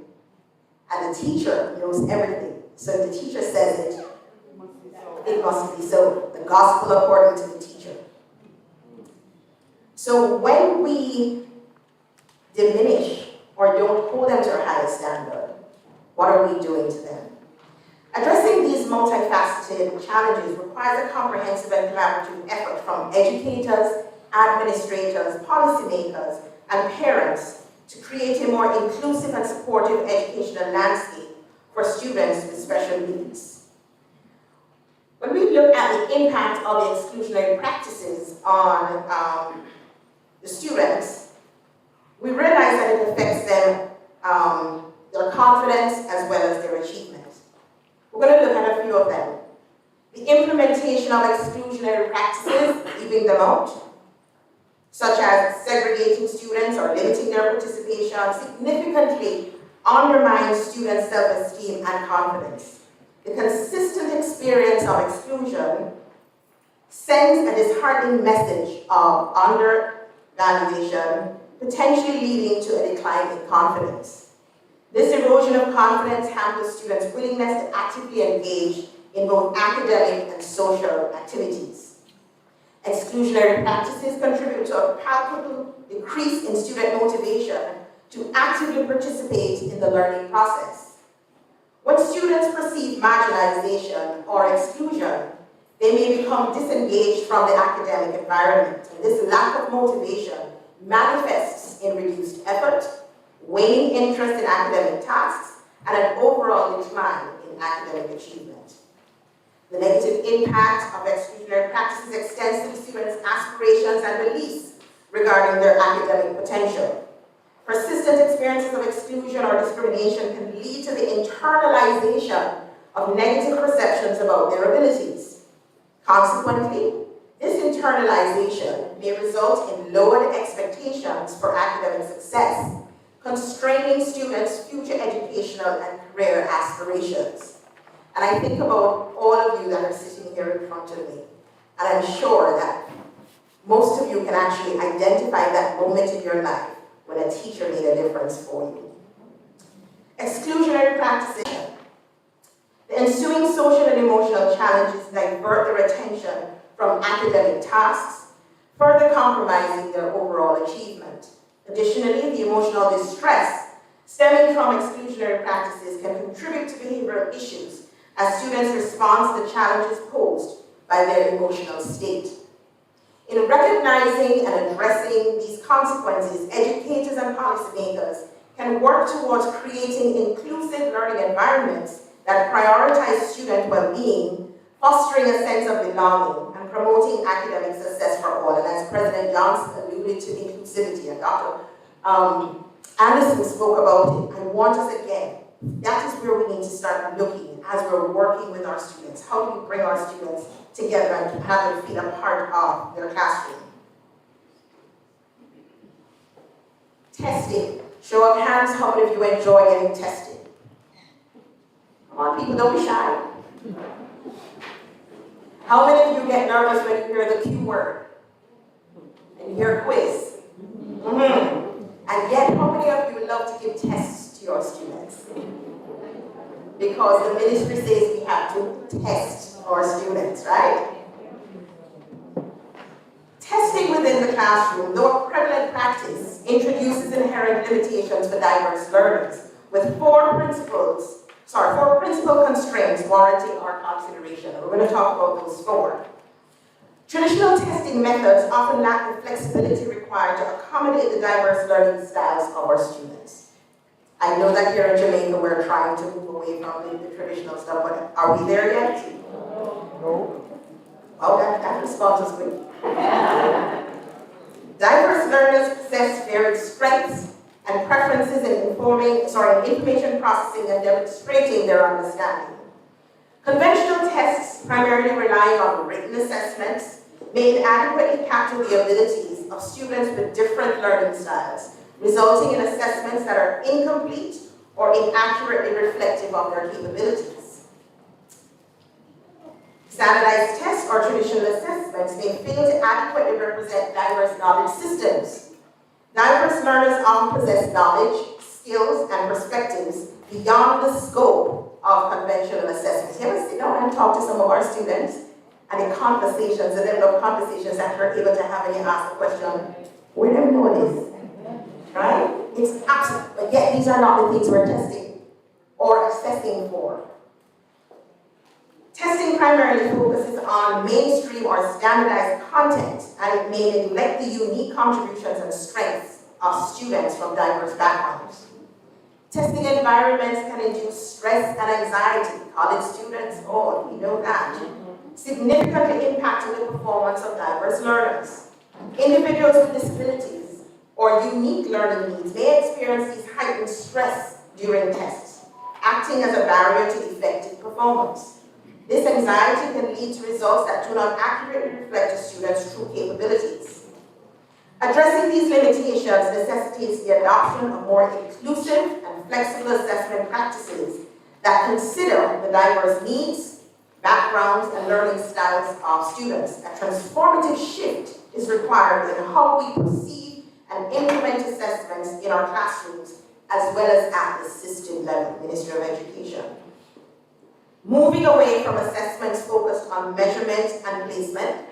And the teacher knows everything. So if the teacher says it, it must be so. The gospel according to the teacher. So when we diminish or don't hold them to a higher standard, what are we doing to them? Addressing these multifaceted challenges requires a comprehensive and collaborative effort from educators, administrators, policymakers, and parents to create a more inclusive and supportive educational landscape for students with special needs. When we look at the impact of the exclusionary practices on the students, we realize that it affects them, their confidence as well as their achievement. We're going to look at a few of them. The implementation of exclusionary practices, leaving them out, such as segregating students or limiting their participation, significantly undermines students' self-esteem and confidence. The consistent experience of exclusion sends a disheartening message of undervaluation, potentially leading to a decline in confidence. This erosion of confidence hampers students' willingness to actively engage in both academic and social activities. Exclusionary practices contribute to a palpable decrease in student motivation to actively participate in the learning process. When students perceive marginalization or exclusion, they may become disengaged from the academic environment. And this lack of motivation manifests in reduced effort, waning interest in academic tasks, and an overall decline in academic achievement. The negative impact of exclusionary practices extends to the students' aspirations and beliefs regarding their academic potential. Persistent experiences of exclusion or discrimination can lead to the internalization of negative perceptions about their abilities. Consequently, this internalization may result in lowered expectations for academic success, constraining students' future educational and career aspirations. And I think about all of you that are sitting here in front of me, and I'm sure that most of you can actually identify that moment in your life when a teacher made a difference for you. Exclusionary practices. The ensuing social and emotional challenges divert their attention from academic tasks, further compromising their overall achievement. Additionally, the emotional distress stemming from exclusionary practices can contribute to behavioral issues as students respond to the challenges posed by their emotional state. In recognizing and addressing these consequences, educators and policymakers can work towards creating inclusive learning environments that prioritize student well-being, fostering a sense of belonging, and promoting academic success for all. And as President Johnson alluded to inclusivity, and Dr. Anderson spoke about it, I want us again, that is where we need to start looking as we're working with our students. How do we bring our students together and have them feel a part of their classroom? Testing. Show of hands, how many of you enjoy getting tested? Come on, people, don't be shy. How many of you get nervous when you hear the Q word? And you hear quiz? And yet, how many of you love to give tests to your students? Because the ministry says we have to test our students, right? Test Testing within the classroom, though a prevalent practice, introduces inherent limitations for diverse learners, with four principal constraints warranting our consideration. And we're going to talk about those four. Traditional testing methods often lack the flexibility required to accommodate the diverse learning styles of our students. I know that here in Jamaica we're trying to move away from the traditional stuff, but are we there yet? No. Oh, that response was quick. Diverse learners possess varied strengths and preferences in information processing and demonstrating their understanding. Conventional tests, primarily relying on written assessments, may inadequately capture the abilities of students with different learning styles, resulting in assessments that are incomplete or inaccurately reflective of their capabilities. Standardized tests or traditional assessments may fail to adequately represent diverse knowledge systems. Diverse learners often possess knowledge, skills, and perspectives beyond the scope of conventional assessments. You ever sit down and talk to some of our students, and the level of conversations that we're able to have, and you ask the question, we don't know this, right? It's absolute, but yet these are not the things we're testing or assessing for. Testing primarily focuses on mainstream or standardized content, and it may neglect the unique contributions and strengths of students from diverse backgrounds. Testing environments can induce stress and anxiety. College students, oh, we know that. Significantly impacting the performance of diverse learners. Individuals with disabilities or unique learning needs may experience these heightened stress during tests, acting as a barrier to effective performance. This anxiety can lead to results that do not accurately reflect a student's true capabilities. Addressing these limitations necessitates the adoption of more inclusive and flexible assessment practices that consider the diverse needs, backgrounds, and learning styles of students. A transformative shift is required in how we perceive and implement assessments in our classrooms, as well as at the system level, Ministry of Education. Moving away from assessments focused on measurement and placement,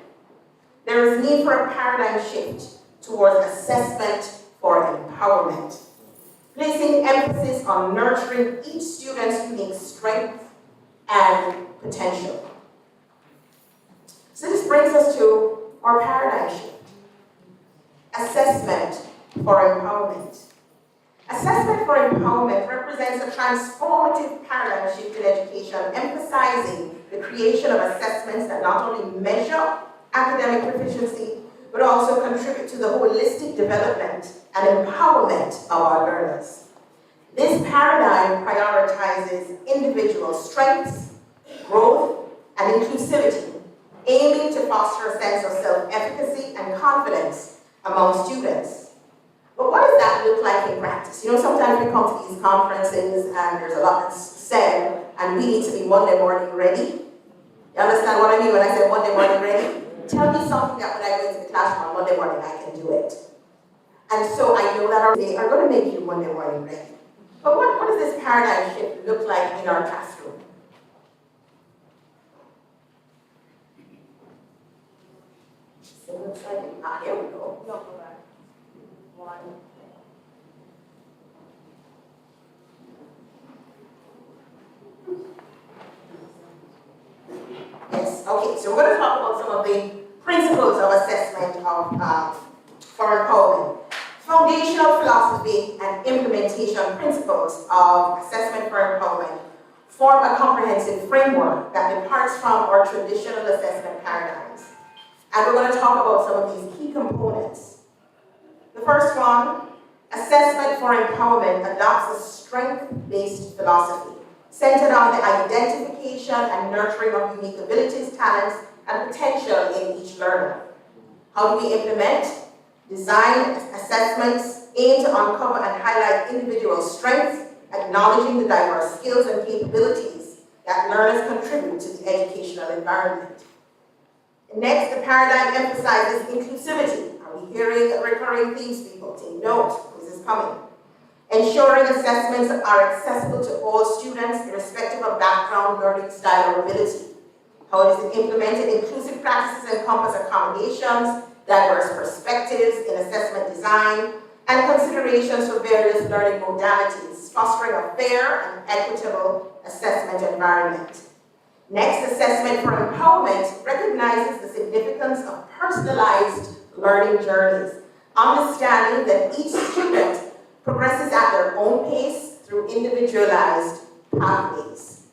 there is need for a paradigm shift towards assessment for empowerment, placing emphasis on nurturing each student's unique strength and potential. So this brings us to our paradigm shift. Assessment for empowerment. Assessment for empowerment represents a transformative paradigm shift in education, emphasizing the creation of assessments that not only measure academic proficiency, but also contribute to the holistic development and empowerment of our learners. This paradigm prioritizes individual strengths, growth, and inclusivity, aiming to foster a sense of self-efficacy and confidence among students. But what does that look like in practice? You know, sometimes we come to these conferences and there's a lot that's said, and we need to be Monday morning ready. You understand what I mean when I say Monday morning ready? Tell me something that when I go into the classroom on Monday morning, I can do it. And so I know that they are going to make you Monday morning ready. But what does this paradigm shift look like in our classroom? So it looks like, here we go. No, go back. One. Yes, okay, so we're going to talk about some of the principles of assessment for empowerment. Foundational philosophy and implementation principles of assessment for empowerment form a comprehensive framework that departs from our traditional assessment paradigms. And we're going to talk about some of these key components. The first one, assessment for empowerment, adopts a strength-based philosophy centered on the identification and nurturing of unique abilities, talents, and potential in each learner. How do we implement? Design assessments aim to uncover and highlight individual strengths, acknowledging the diverse skills and capabilities that learners contribute to the educational environment. Next, the paradigm emphasizes inclusivity. Are we hearing recurring themes, people? Take note, this is coming. Ensuring assessments are accessible to all students, irrespective of background, learning style, or ability. How it is implemented, inclusive practices encompass accommodations, diverse perspectives in assessment design, and considerations for various learning modalities, fostering a fair and equitable assessment environment. Next, assessment for empowerment recognizes the significance of personalized learning journeys, understanding that each student progresses at their own pace through individualized pathways.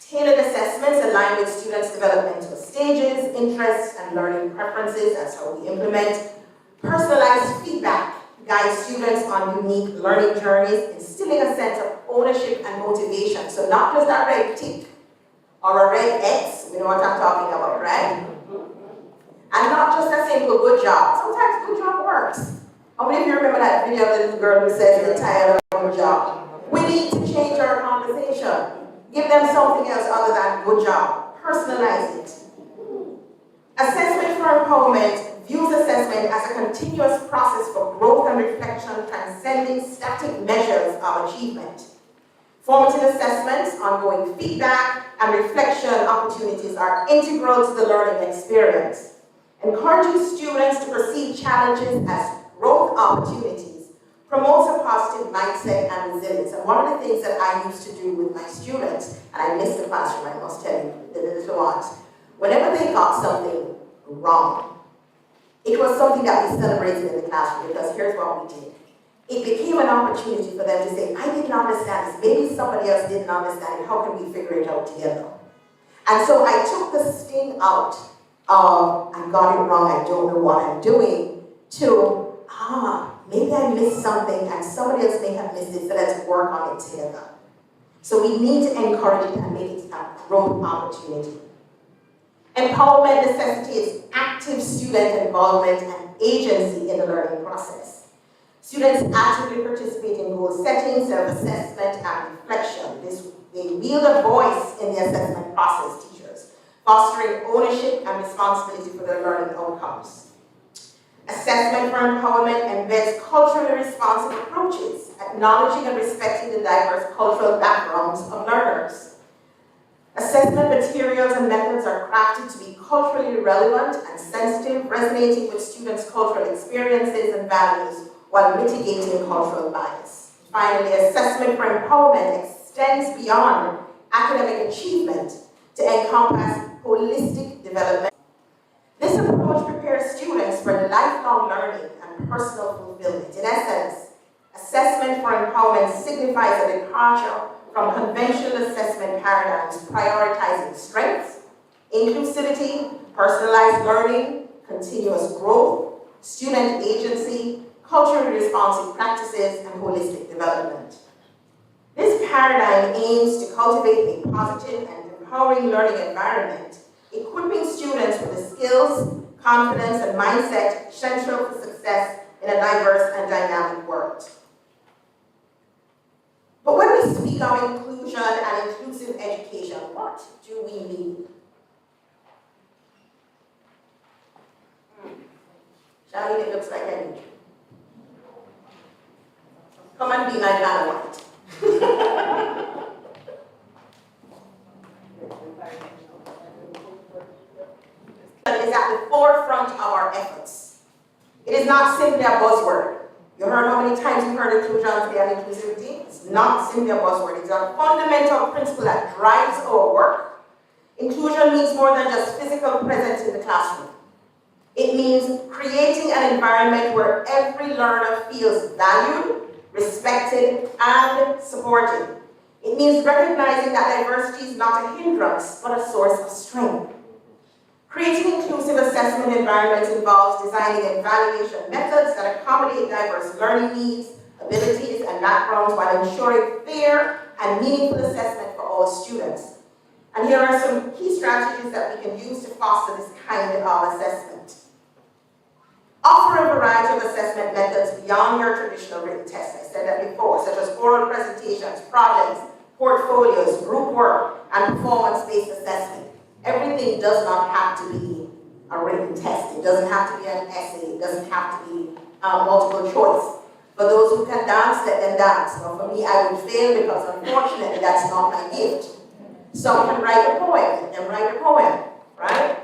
Tailored assessments align with students' developmental stages, interests, and learning preferences. That's how we implement. Personalized feedback guides students on unique learning journeys, instilling a sense of ownership and motivation. So not just a red tick or a red X, you know what I'm talking about, right? And not just a simple good job. Sometimes good job works. How many of you remember that video of the little girl who says they're tired of good job? We need to change our conversation. Give them something else other than good job. Personalize it. Assessment for empowerment views assessment as a continuous process for growth and reflection, transcending static measures of achievement. Formative assessments, ongoing feedback, and reflection opportunities are integral to the learning experience. Encouraging students to perceive challenges as growth opportunities promotes a positive mindset and resilience. And one of the things that I used to do with my students, and I miss the classroom, I must tell you, the little ones, whenever they got something wrong, it was something that we celebrated in the classroom, because here's what we did. It became an opportunity for them to say, I didn't understand this, maybe somebody else didn't understand it, how can we figure it out together? And so I took the sting out of, I got it wrong, I don't know what I'm doing, to, maybe I missed something and somebody else may have missed it, so let's work on it together. So we need to encourage it and make it a growth opportunity. Empowerment necessitates active student involvement and agency in the learning process. Students actively participate in goal setting, self-assessment, and reflection. They wield a voice in the assessment process, teachers, fostering ownership and responsibility for their learning outcomes. Assessment for empowerment embeds culturally responsive approaches, acknowledging and respecting the diverse cultural backgrounds of learners. Assessment materials and methods are crafted to be culturally relevant and sensitive, resonating with students' cultural experiences and values while mitigating cultural bias. Finally, assessment for empowerment extends beyond academic achievement to encompass holistic development. This approach prepares students for lifelong learning and personal fulfillment. In essence, assessment for empowerment signifies a departure from conventional assessment paradigms prioritizing strengths, inclusivity, personalized learning, continuous growth, student agency, culturally responsive practices, and holistic development. This paradigm aims to cultivate a positive and empowering learning environment, equipping students with the skills, confidence, and mindset essential for success in a diverse and dynamic world. But when we speak of inclusion and inclusive education, what do we mean? Charlie, it looks like I need you. Come and be my Vanna White. Is at the forefront of our efforts. It is not simply a buzzword. You heard how many times you heard inclusion today and inclusivity? It's not simply a buzzword. It's a fundamental principle that drives our work. Inclusion means more than just physical presence in the classroom. It means creating an environment where every learner feels valued, respected, and supported. It means recognizing that diversity is not a hindrance, but a source of strength. Creating inclusive assessment environments involves designing evaluation methods that accommodate diverse learning needs, abilities, and backgrounds while ensuring fair and meaningful assessment for all students. And here are some key strategies that we can use to foster this kind of assessment. Offer a variety of assessment methods beyond your traditional written tests. I said that before, such as oral presentations, projects, portfolios, group work, and performance-based assessment. Everything does not have to be a written test. It doesn't have to be an essay. It doesn't have to be multiple choice. For those who can dance, let them dance. Now, for me, I would fail because, unfortunately, that's not my gift. Some can write a poem. Let them write a poem, right?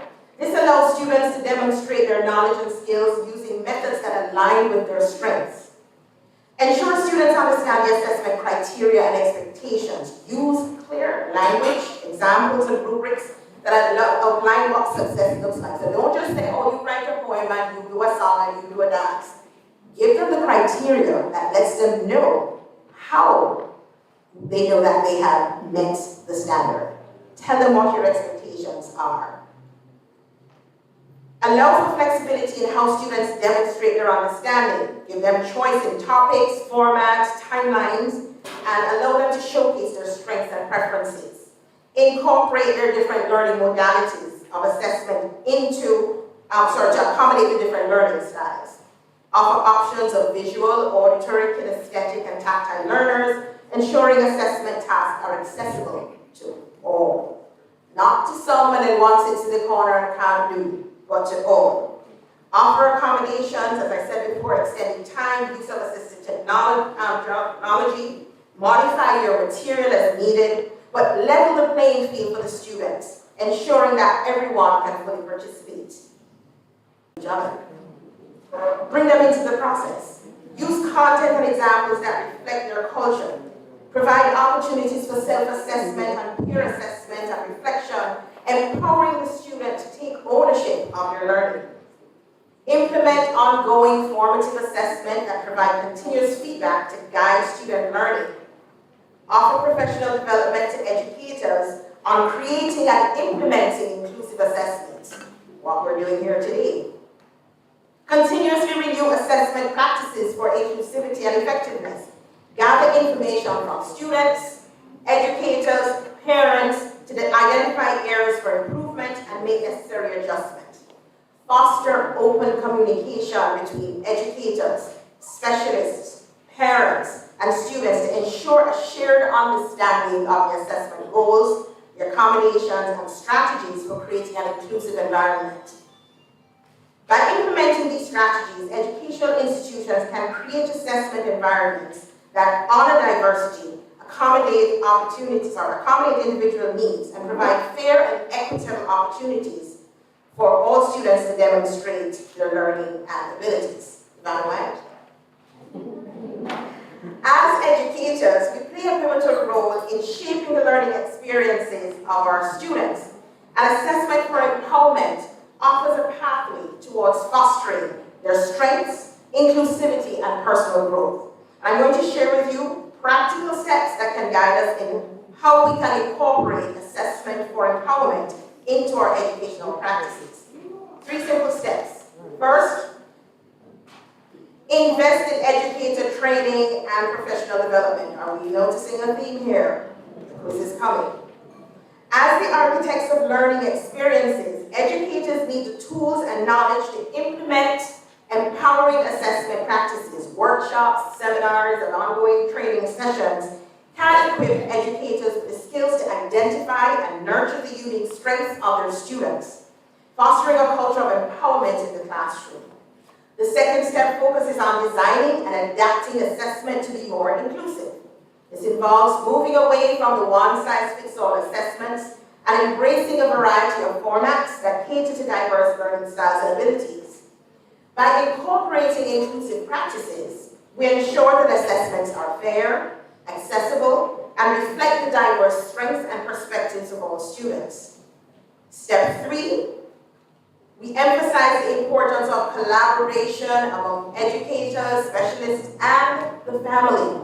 This allows students to demonstrate their knowledge and skills using methods that align with their strengths. Ensure students understand the assessment criteria and expectations. Use clear language, examples, and rubrics that outline what success looks like. So don't just say, oh, you write a poem and you do a song and you do a dance. Give them the criteria that lets them know how they know that they have met the standard. Tell them what your expectations are. Allow for flexibility in how students demonstrate their understanding. Give them choice in topics, formats, timelines, and allow them to showcase their strengths and preferences. Incorporate their different learning modalities of assessment to accommodate the different learning styles. Offer options of visual, auditory, kinesthetic, and tactile learners, ensuring assessment tasks are accessible to all. Not to some and then one sits in the corner and can't do, but to all. Offer accommodations, as I said before, extending time, use of assistive technology, modify your material as needed, but level the playing field for the students, ensuring that everyone can fully participate. Bring them into the process. Use content and examples that reflect their culture. Provide opportunities for self-assessment and peer assessment and reflection, empowering the student to take ownership of their learning. Implement ongoing formative assessment that provide continuous feedback to guide student learning. Offer professional development to educators on creating and implementing inclusive assessments, what we're doing here today. Continuously renew assessment practices for inclusivity and effectiveness. Gather information from students, educators, parents to identify areas for improvement and make necessary adjustments. Foster open communication between educators, specialists, parents, and students to ensure a shared understanding of the assessment goals, the accommodations, and strategies for creating an inclusive environment. By implementing these strategies, educational institutions can create assessment environments that honor diversity, accommodate opportunities or accommodate individual needs, and provide fair and equitable opportunities for all students to demonstrate their learning and abilities. As educators, we play a pivotal role in shaping the learning experiences of our students. An assessment for empowerment offers a pathway towards fostering their strengths, inclusivity, and personal growth. I'm going to share with you practical steps that can guide us in how we can incorporate assessment for empowerment into our educational practices. 3 simple steps. First, invest in educator training and professional development. Are we noticing a theme here? This is coming. As the architects of learning experiences, educators need the tools and knowledge to implement empowering assessment practices. Workshops, seminars, and ongoing training sessions can equip educators with the skills to identify and nurture the unique strengths of their students, fostering a culture of empowerment in the classroom. The second step focuses on designing and adapting assessment to be more inclusive. This involves moving away from the one-size-fits-all assessments and embracing a variety of formats that cater to diverse learning styles and abilities. By incorporating inclusive practices, we ensure that assessments are fair, accessible, and reflect the diverse strengths and perspectives of all students. Step 3, we emphasize the importance of collaboration among educators, specialists, and the family.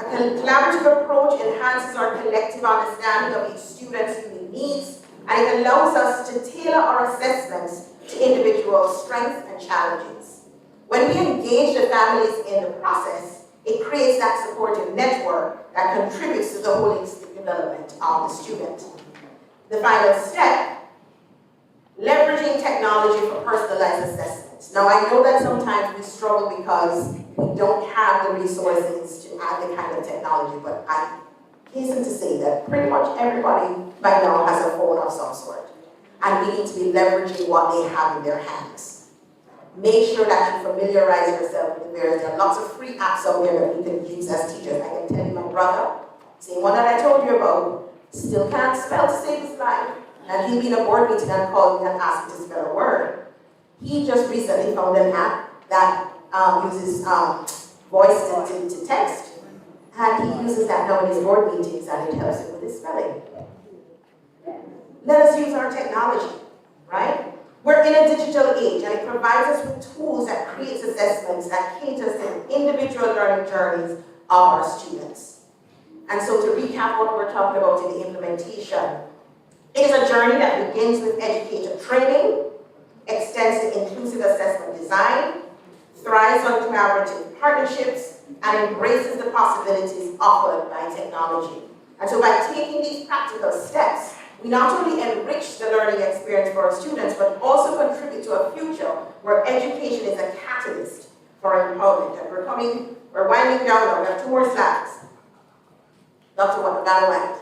A collaborative approach enhances our collective understanding of each student's unique needs, and it allows us to tailor our assessments to individual strengths and challenges. When we engage the families in the process, it creates that supportive network that contributes to the holistic development of the student. The final step, leveraging technology for personalized assessments. Now, I know that sometimes we struggle because we don't have the resources to add the kind of technology, but I hasten to say that pretty much everybody by now has a phone of some sort, and we need to be leveraging what they have in their hands. Make sure that you familiarize yourself with there are lots of free apps out there that we can use as teachers. I can tell you my brother, same one that I told you about, still can't spell to save his life. and he'd be in a board meeting and called me and asked me to spell a word. He just recently found an app that uses voice to text, and he uses that now in his board meetings, and it helps him with his spelling. Let us use our technology, right? We're in a digital age, and it provides us with tools that create assessments that cater to individual learning journeys of our students. And so to recap what we're talking about in the implementation, it is a journey that begins with educator training, extends to inclusive assessment design, thrives on collaborative partnerships, and embraces the possibilities offered by technology. And so by taking these practical steps, we not only enrich the learning experience for our students, but also contribute to a future where education is a catalyst for empowerment. And we're winding down now. We have 2 more slides. Dr. Watanabe.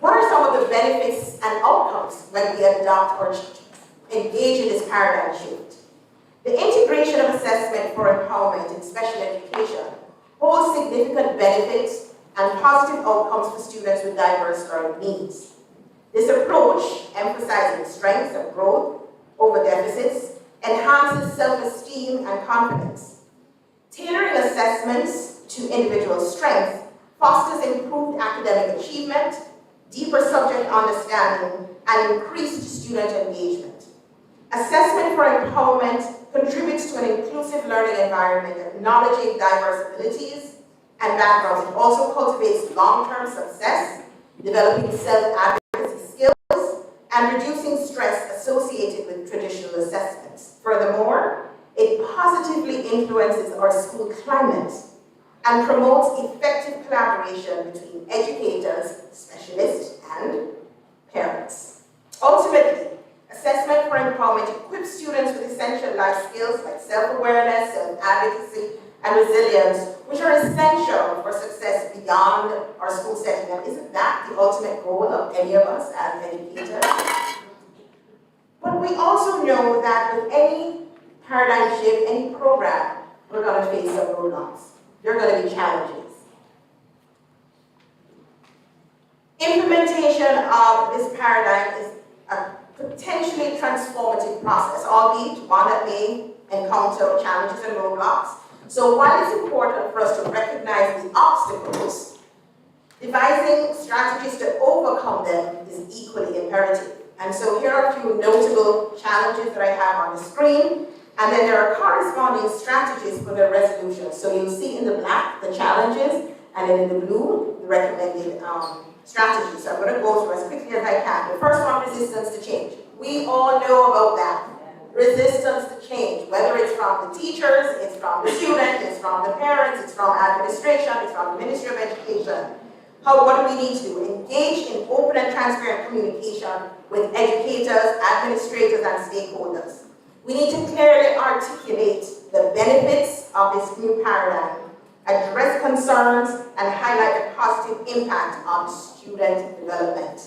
What are some of the benefits and outcomes when we adopt or engage in this paradigm shift? The integration of assessment for empowerment in special education holds significant benefits and positive outcomes for students with diverse learning needs. This approach, emphasizing strengths and growth over deficits, enhances self-esteem and confidence. Tailoring assessments to individual strengths fosters improved academic achievement, deeper subject understanding, and increased student engagement. Assessment for empowerment contributes to an inclusive learning environment, acknowledging diverse abilities and backgrounds. It also cultivates long-term success, developing self-advocacy skills, and reducing stress associated with traditional assessments. Furthermore, it positively influences our school climate and promotes effective collaboration between educators, specialists, and parents. Ultimately, assessment for empowerment equips students with essential life skills like self-awareness, self-advocacy, and resilience, which are essential for success beyond our school setting. And isn't that the ultimate goal of any of us as educators? But we also know that with any paradigm shift, any program, we're going to face some roadblocks. There are going to be challenges. Implementation of this paradigm is a potentially transformative process, albeit one that may encounter challenges and roadblocks. So while it's important for us to recognize the obstacles, devising strategies to overcome them is equally imperative. And so here are a few notable challenges that I have on the screen, and then there are corresponding strategies for their resolution. So you'll see in the black the challenges, and then in the blue the recommended strategies. So I'm going to go through as quickly as I can. The first one, resistance to change. We all know about that. Resistance to change, whether it's from the teachers, it's from the student, it's from the parents, it's from administration, it's from the Ministry of Education. What do we need to do? Engage in open and transparent communication with educators, administrators, and stakeholders. We need to clearly articulate the benefits of this new paradigm, address concerns, and highlight the positive impact on student development.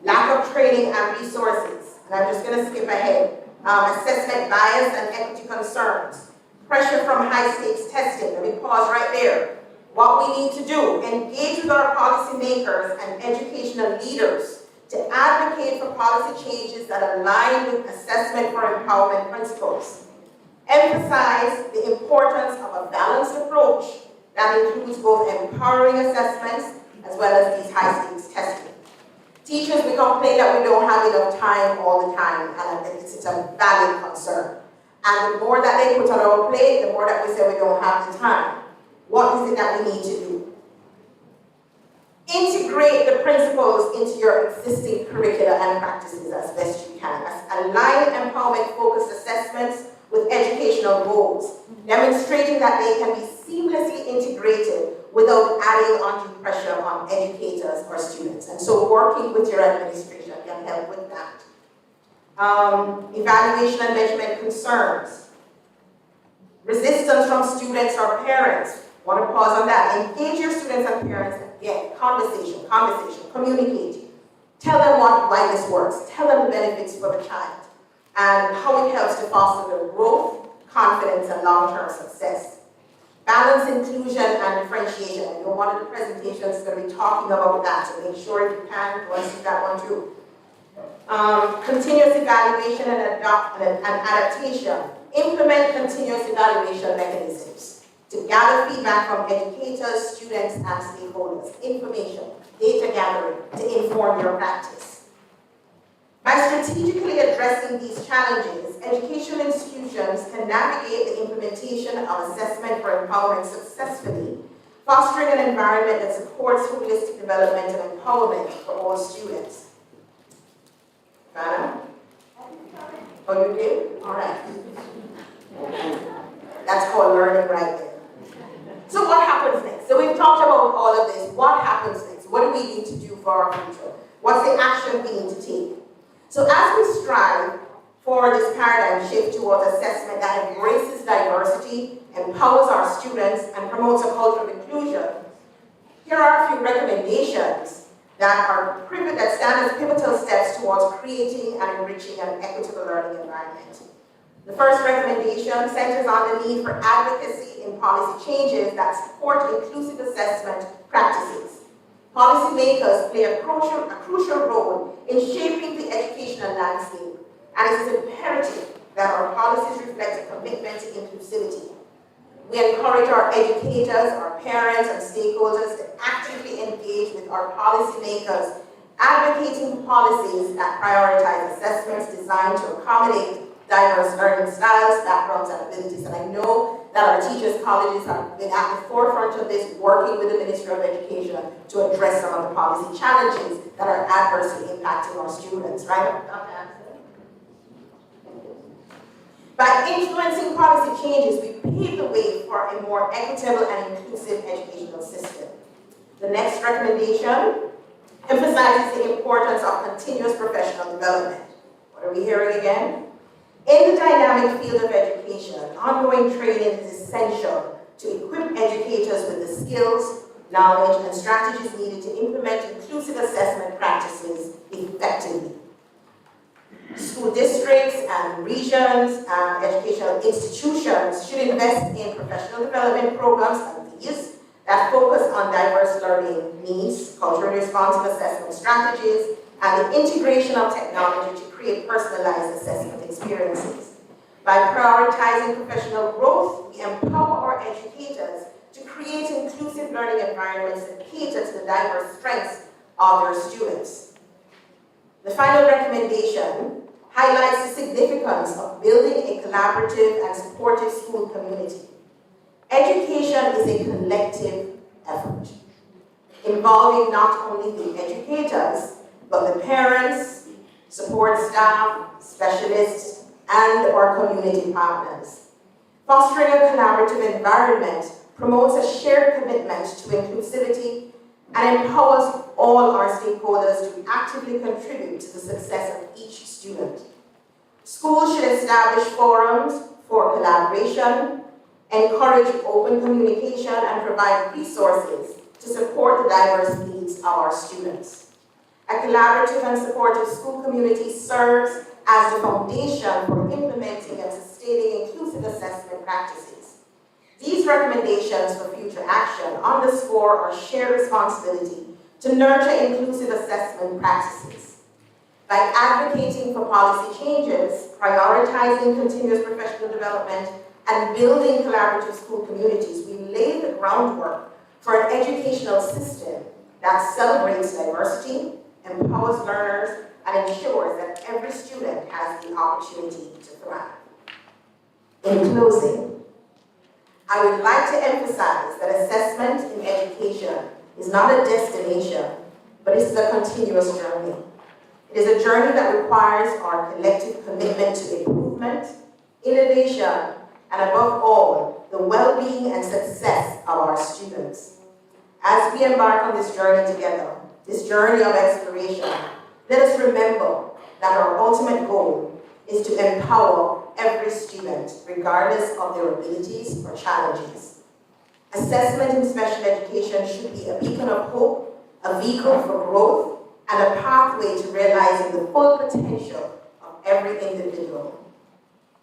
Lack of training and resources, and I'm just going to skip ahead. Assessment bias and equity concerns. Pressure from high-stakes testing. Let me pause right there. What we need to do, engage with our policymakers and educational leaders to advocate for policy changes that align with assessment for empowerment principles. Emphasize the importance of a balanced approach that includes both empowering assessments as well as these high-stakes testing. Teachers, we complain that we don't have enough time all the time, and it's a valid concern. And the more that they put on our plate, the more that we say we don't have the time. What is it that we need to do? Integrate the principles into your existing curricula and practices as best you can. Align empowerment-focused assessments with educational goals, demonstrating that they can be seamlessly integrated without adding undue pressure on educators or students. And so working with your administration can help with that. Evaluation and measurement concerns. Resistance from students or parents. Want to pause on that. Engage your students and parents again. Conversation, communicate. Tell them why this works. Tell them the benefits for the child and how it helps to foster their growth, confidence, and long-term success. Balance, inclusion, and differentiation. I know one of the presentations is going to be talking about that, so make sure if you can, go and see that one too. Continuous evaluation and adaptation. Implement continuous evaluation mechanisms to gather feedback from educators, students, and stakeholders. Information, data gathering to inform your practice. By strategically addressing these challenges, educational institutions can navigate the implementation of assessment for empowerment successfully, fostering an environment that supports holistic development and empowerment for all students. Vanna? Oh, you did? All right. That's called learning right there. So what happens next? So we've talked about all of this. What happens next? What do we need to do for our future? What's the action we need to take? So as we strive for this paradigm shift towards assessment that embraces diversity, empowers our students, and promotes a culture of inclusion, here are a few recommendations that stand as pivotal steps towards creating and enriching an equitable learning environment. The first recommendation centers on the need for advocacy in policy changes that support inclusive assessment practices. Policymakers play a crucial role in shaping the educational landscape, and it is imperative that our policies reflect a commitment to inclusivity. We encourage our educators, our parents, and stakeholders to actively engage with our policymakers, advocating policies that prioritize assessments designed to accommodate diverse learning styles, backgrounds, and abilities. And I know that our teachers' colleges have been at the forefront of this, working with the Ministry of Education to address some of the policy challenges that are adversely impacting our students, right? By influencing policy changes, we pave the way for a more equitable and inclusive educational system. The next recommendation emphasizes the importance of continuous professional development. What are we hearing again? In the dynamic field of education, ongoing training is essential to equip educators with the skills, knowledge, and strategies needed to implement inclusive assessment practices effectively. School districts and regions and educational institutions should invest in professional development programs like these that focus on diverse learning needs, culturally responsive assessment strategies, and the integration of technology to create personalized assessment experiences. By prioritizing professional growth, we empower our educators to create inclusive learning environments that cater to the diverse strengths of their students. The final recommendation highlights the significance of building a collaborative and supportive school community. Education is a collective effort, involving not only the educators, but the parents, support staff, specialists, and our community partners. Fostering a collaborative environment promotes a shared commitment to inclusivity and empowers all our stakeholders to actively contribute to the success of each student. Schools should establish forums for collaboration, encourage open communication, and provide resources to support the diverse needs of our students. A collaborative and supportive school community serves as the foundation for implementing and sustaining inclusive assessment practices. These recommendations for future action underscore our shared responsibility to nurture inclusive assessment practices. By advocating for policy changes, prioritizing continuous professional development, and building collaborative school communities, we lay the groundwork for an educational system that celebrates diversity, empowers learners, and ensures that every student has the opportunity to thrive. In closing, I would like to emphasize that assessment in education is not a destination, but it's a continuous journey. It is a journey that requires our collective commitment to improvement, innovation, and above all, the well-being and success of our students. As we embark on this journey together, this journey of exploration, let us remember that our ultimate goal is to empower every student, regardless of their abilities or challenges. Assessment in special education should be a beacon of hope, a vehicle for growth, and a pathway to realizing the full potential of every individual.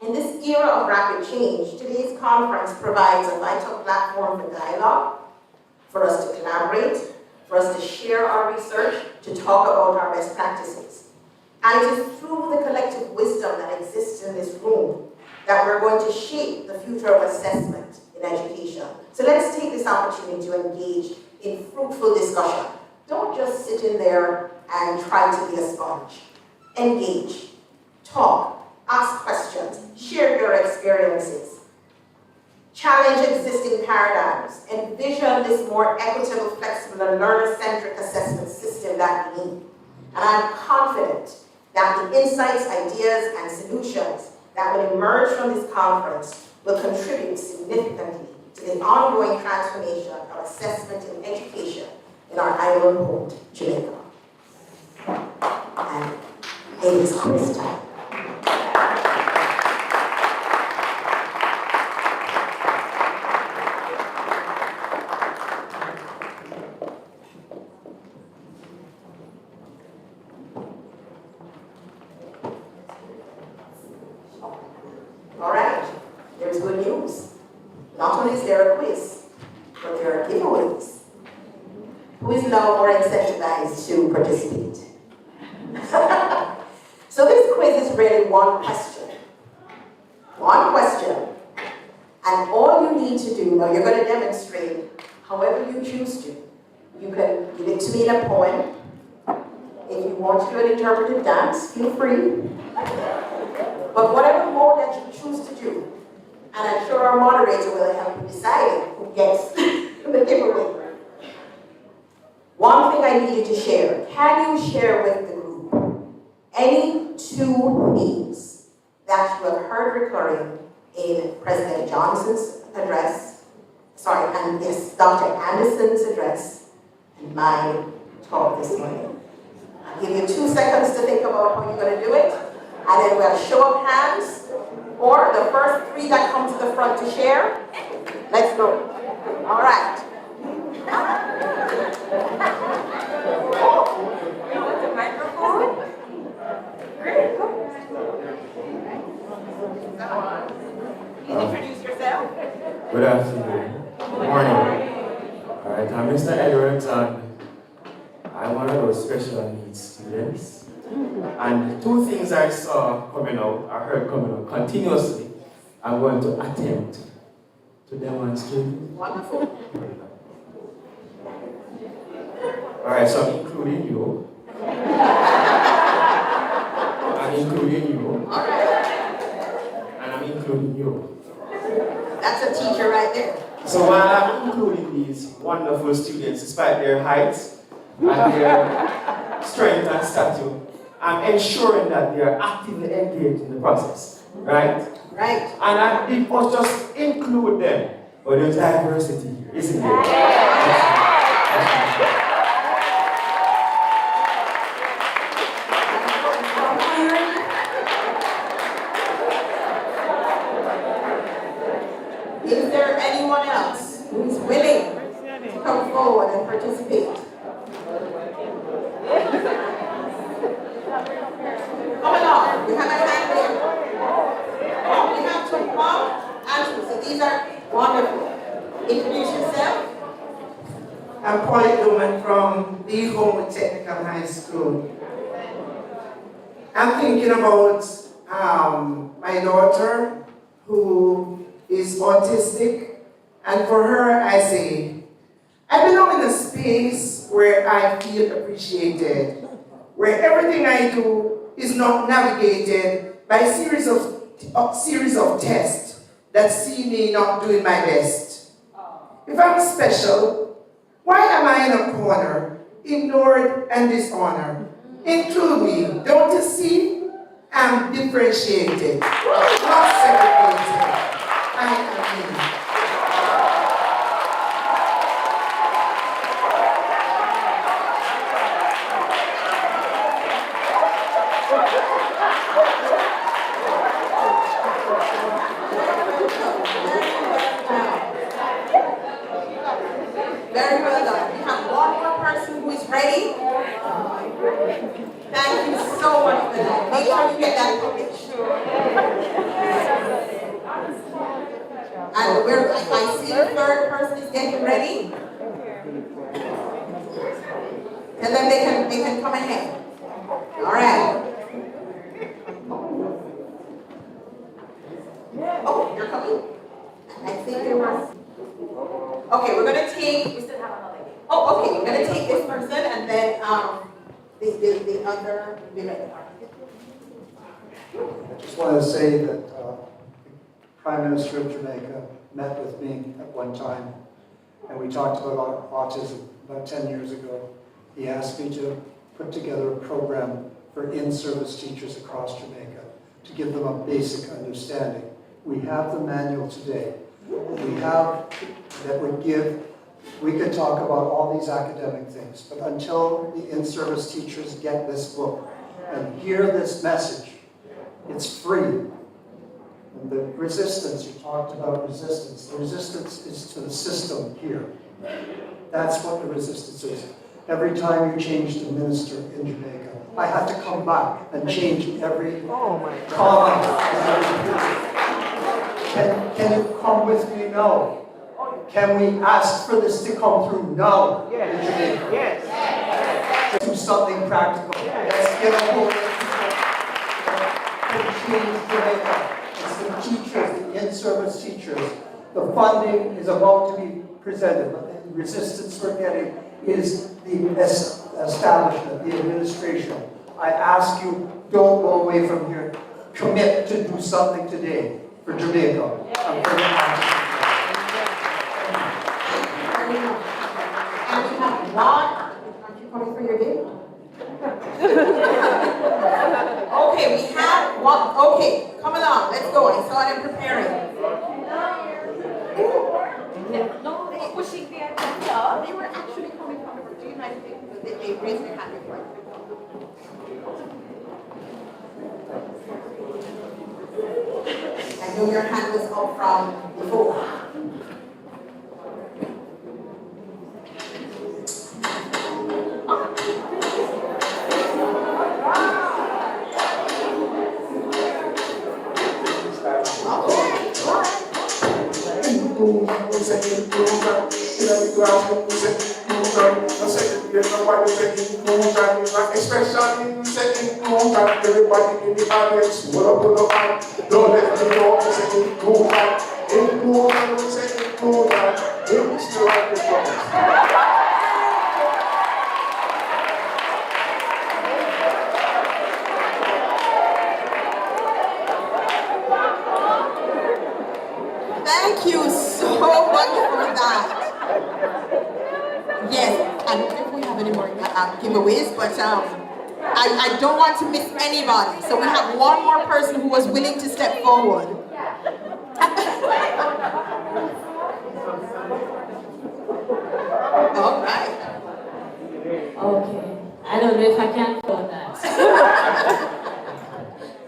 In this era of rapid change, today's conference provides a vital platform for dialogue, for us to collaborate, for us to share our research, to talk about our best practices. And it is through the collective wisdom that exists in this room that we're going to shape the future of assessment in education. So let's take this opportunity to engage in fruitful discussion. Don't just sit in there and try to be a sponge. Engage, talk, ask questions, share your experiences. Challenge existing paradigms. Envision this more equitable, flexible, and learner-centric assessment system that we need. And I'm confident that the insights, ideas, and solutions that will emerge from this conference will contribute significantly to the ongoing transformation of assessment in education in our island home, Jamaica. And it is quiz time. All right, there's good news. Not only is there a quiz, but there are giveaways. Who is now more incentivized to participate? So this quiz is really one question. One question. And all you need to do, now you're going to demonstrate however you choose to. You can give it to me in a poem. If you want to do an interpretive dance, feel free. But whatever mode that you choose to do, and I'm sure our moderator will help you decide who gets the giveaway. One thing I need you to share. Can you share with the group any two themes that you have heard recurring in President Johnson's address, Dr. Anderson's address, and my talk this morning? I'll give you 2 seconds to think about how you're going to do it. And then we'll show of hands, or the first 3 that come to the front to share. Let's go. All right. You want the microphone? Great. Please introduce yourself. Good afternoon. Good morning. All right, I'm Mr. Edwards, and I'm one of those special needs students. And 2 things I saw coming out, I heard coming out continuously, I'm going to attempt to demonstrate. Wonderful. All right, so I'm including you. I'm including you. All right. And I'm including you. That's a teacher right there. So while I'm including these wonderful students, despite their heights and their strength and stature, I'm ensuring that they are actively engaged in the process, right? Right. And I did not just include them, but there's diversity here, isn't there? Is there anyone else who's willing to come forward and participate? Come along. We have a hand there. Oh, we have to come. Andrew, so these are wonderful. Introduce yourself. I'm Pauline Luman from the Homewood Technical High School. I'm thinking about my daughter who is autistic, and for her I say, I belong in a space where I feel appreciated, where everything I do is not navigated by a series of tests that see me not doing my best. If I'm special, why am I in a corner, ignored and dishonored? Include me. Don't you see? I'm differentiated, not segregated. I am me. Very well done. We have one more person who is ready. Thank you so much for that. Make sure you get that published. I see the third person is getting ready. And then they can come ahead. All right. Oh, you're coming? I think there was. Okay, we're gonna take. We still have another game. Oh, okay. We're gonna take this person and then the other will be ready. I just want to say that the Prime Minister of Jamaica met with me at one time, and we talked about autism about 10 years ago. He asked me to put together a program for in-service teachers across Jamaica to give them a basic understanding. We have the manual today. We have that would give, we could talk about all these academic things, but until the in-service teachers get this book and hear this message, it's free. And the resistance, you talked about resistance. The resistance is to the system here. That's what the resistance is. Every time you change the minister in Jamaica, I had to come back and change every comment. Can you come with me now? Can we ask for this to come through now in Jamaica? Yes. Do something practical. Let's get a hold of it. Change Jamaica. It's the teachers, the in-service teachers. The funding is about to be presented, but the resistance we're getting is the establishment, the administration. I ask you, don't go away from here. Commit to do something today for Jamaica. And we have one. Aren't you coming for your game? Okay, we have one. Okay, come along. Let's go. I saw them preparing. No, pushing the agenda. They were actually coming from the United States. They raised their hand before. I know your hand was up from before. Everybody in the audience, pull up, don't let me know, we say inclusion, we say inclusion, it's the right response. Thank you so much for that. Yes, I don't know if we have any more giveaways, but I don't want to miss anybody. So we have one more person who was willing to step forward. All right. Okay. I don't know if I can do that.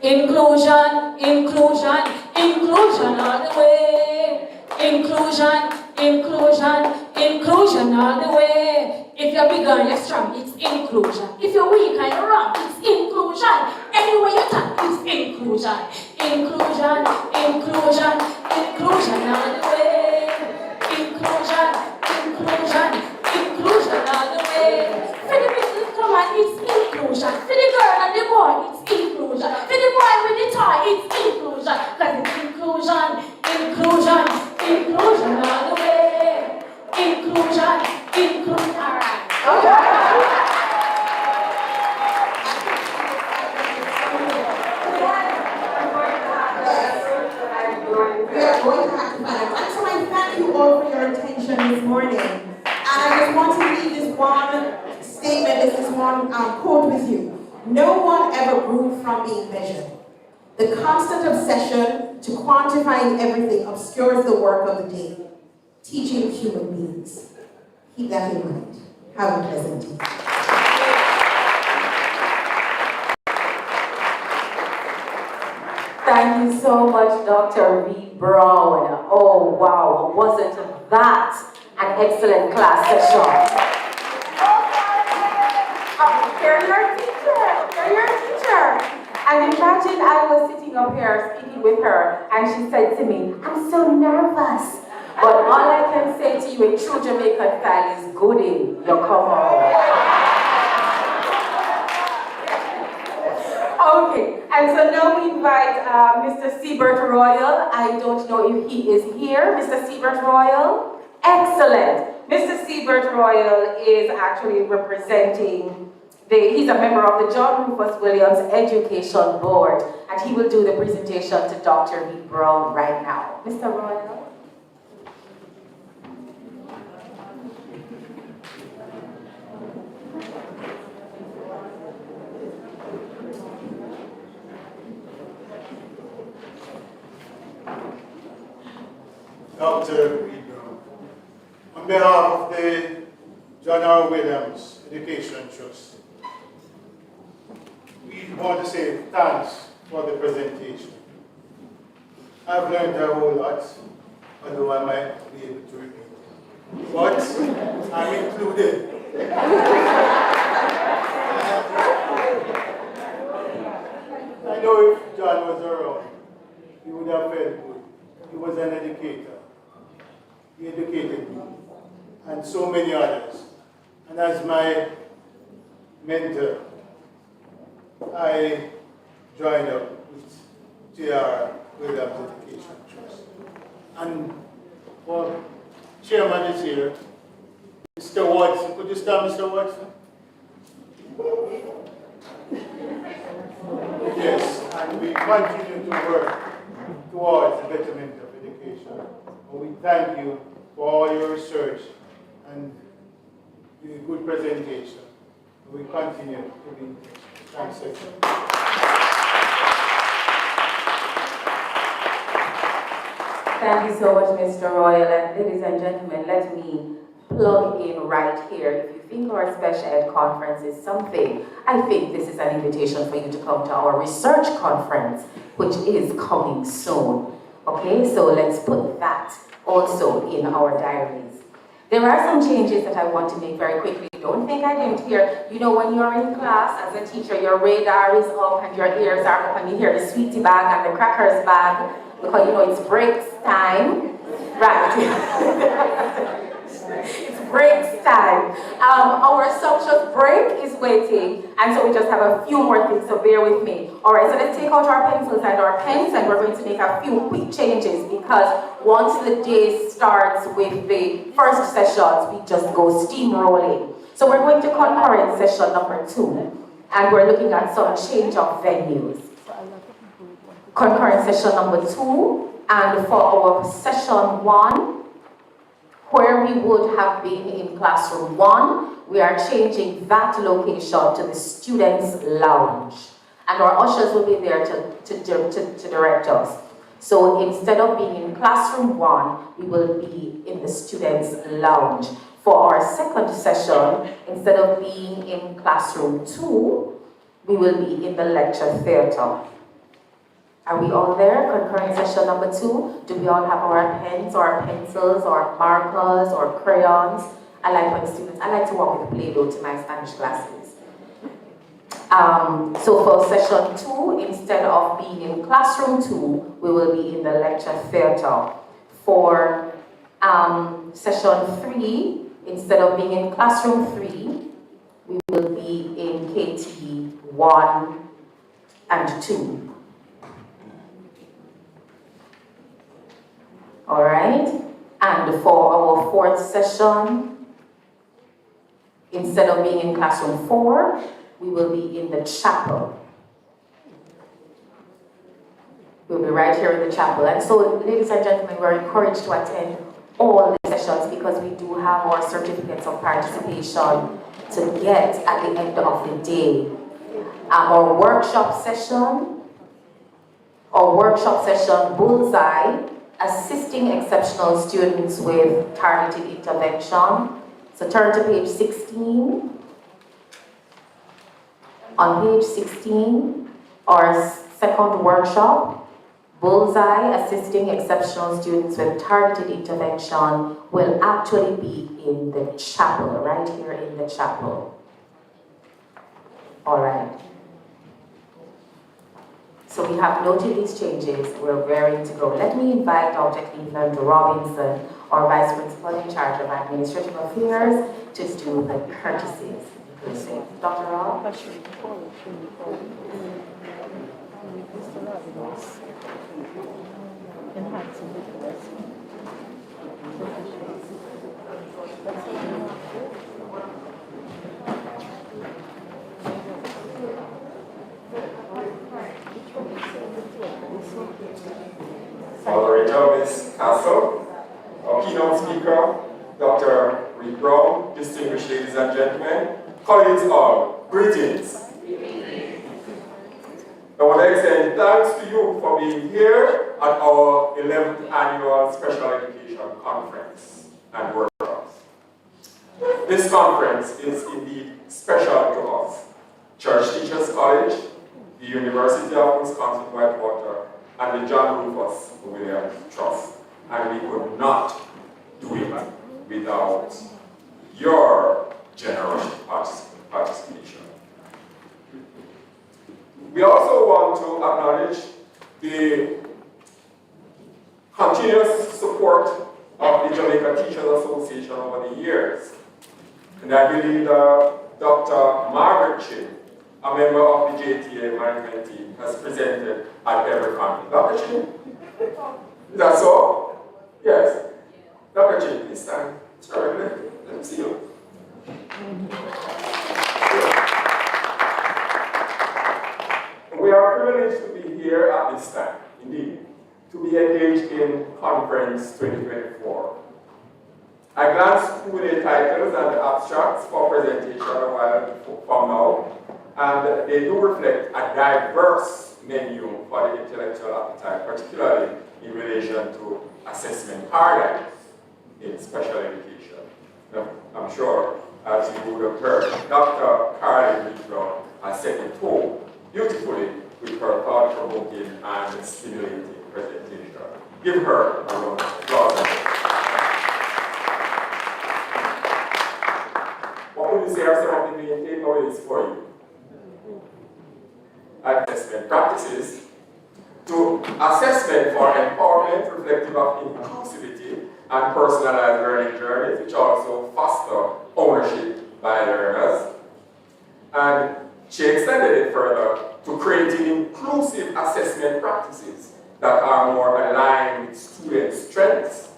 Inclusion, inclusion, inclusion all the way. Inclusion, inclusion, inclusion all the way. If you're big and you're strong, it's inclusion. If you're weak and you're wrong, it's inclusion. Anywhere you turn, it's inclusion. Inclusion, inclusion, inclusion all the way. Inclusion, inclusion, inclusion all the way. For the business come on, it's inclusion. For the girl and the boy, it's inclusion. For the boy with the toy, it's inclusion. Because it's inclusion, inclusion, inclusion all the way. Inclusion, inclusion. All right. We are going to have to find out. And so I thank you all for your attention this morning. And I just want to leave this one statement, this one quote with you. No one ever grew from being measured. The constant obsession to quantifying everything obscures the work of the day, teaching human beings. Keep that in mind. Have a pleasant day. Thank you so much, Dr. Reed Brown. Oh, wow, wasn't that an excellent class session? You're your teacher. And imagine I was sitting up here speaking with her, and she said to me, I'm so nervous. But all I can say to you in true Jamaican style is goody, you come on. Okay, and so now we invite Mr. Siebert Royal. I don't know if he is here. Mr. Siebert Royal? Excellent. Mr. Siebert Royal is actually representing he's a member of the John Rufus Williams Education Board, and he will do the presentation to Dr. V. Brown right now. Mr. Royal? Dr. V. Brown, on behalf of the John R. Williams Education Trust, we want to say thanks for the presentation. I've learned a whole lot, although I might not be able to repeat it. But I'm included. I know if John was around, he would have felt good. He was an educator. He educated me, and so many others. And as my mentor, I joined up with J.R. Williams Education Trust. And well, Chairman is here, Mr. Watson. Could you stand, Mr. Watson? Yes, and we continue to work towards the betterment of education. And we thank you for all your research and the good presentation. And we continue to be. Thanks, sir. Thank you so much, Mr. Royal. And ladies and gentlemen, let me plug in right here. If you think our special ed conference is something, I think this is an invitation for you to come to our research conference, which is coming soon. Okay, so let's put that also in our diaries. There are some changes that I want to make very quickly. Don't think I didn't hear. You know, when you're in class as a teacher, your radar is up and your ears are up and you hear the sweetie bag and the crackers bag because you know it's breaks time. Right. It's breaks time. Our sumptuous break is waiting, and so we just have a few more things, so bear with me. All right, so let's take out our pencils and our pens, and we're going to make a few quick changes because once the day starts with the first sessions, we just go steamrolling. So we're going to concurrent session number 2, and we're looking at some change of venues. Concurrent session number 2, and for our session 1, where we would have been in classroom 1, we are changing that location to the students' lounge. And our ushers will be there to direct us. So instead of being in classroom 1, we will be in the students' lounge. For our second session, instead of being in classroom 2, we will be in the lecture theater. Are we all there? Concurrent session number 2. Do we all have our pens or pencils or markers or crayons? I like to work with Play-Doh to my Spanish classes. So for session 2, instead of being in classroom 2, we will be in the lecture theater. For session 3, instead of being in classroom 3, we will be in KT 1 and 2. All right, and for our fourth session, instead of being in classroom 4, we will be in the chapel. We'll be right here in the chapel. And so, ladies and gentlemen, we're encouraged to attend all the sessions because we do have our certificates of participation to get at the end of the day. Our workshop session Bullseye, assisting exceptional students with targeted intervention. So turn to page 16. On page 16, our second workshop, Bullseye, assisting exceptional students with targeted intervention, will actually be in the chapel, right here in the chapel. All right. So we have noted these changes, we're raring to go. Let me invite Dr. Cleveland Robinson our Vice Principal in charge of Administrative Affairs, to do the courtesies. Please, Dr. Rob. Moderator, Ms. Castle, our keynote speaker, Dr. Rick Brown, distinguished ladies and gentlemen, colleagues all, greetings. I want to extend thanks to you for being here at our 11th annual Special Education Conference and workshops. This conference is indeed special to us, Church Teachers College, the University of Wisconsin-Whitewater, and the John Rufus Williams Trust. And we could not do it without your generous participation. We also want to acknowledge the continuous support of the Jamaica Teachers Association over the years. And I believe Dr. Margaret Chin, a member of the JTA management team, has presented at every conference. Dr. Chin? Is that so? Yes. Dr. Chin, please stand. Sorry, let me see you. We are privileged to be here at this time, indeed, to be engaged in Conference 2024. I glanced through the titles and the abstracts for presentation a while from now, and they do reflect a diverse menu for the intellectual appetite, particularly in relation to assessment paradigms in special education. Now, I'm sure, as you would have heard, Dr. Caroline Brown has set the tone beautifully with her thought-provoking and stimulating presentation. Give her a round of applause. What would you say are some of the main takeaways for you? Assessment practices to assessment for empowerment reflective of inclusivity and personalized learning journeys, which also foster ownership by learners. And she extended it further to creating inclusive assessment practices that are more aligned with students' strengths,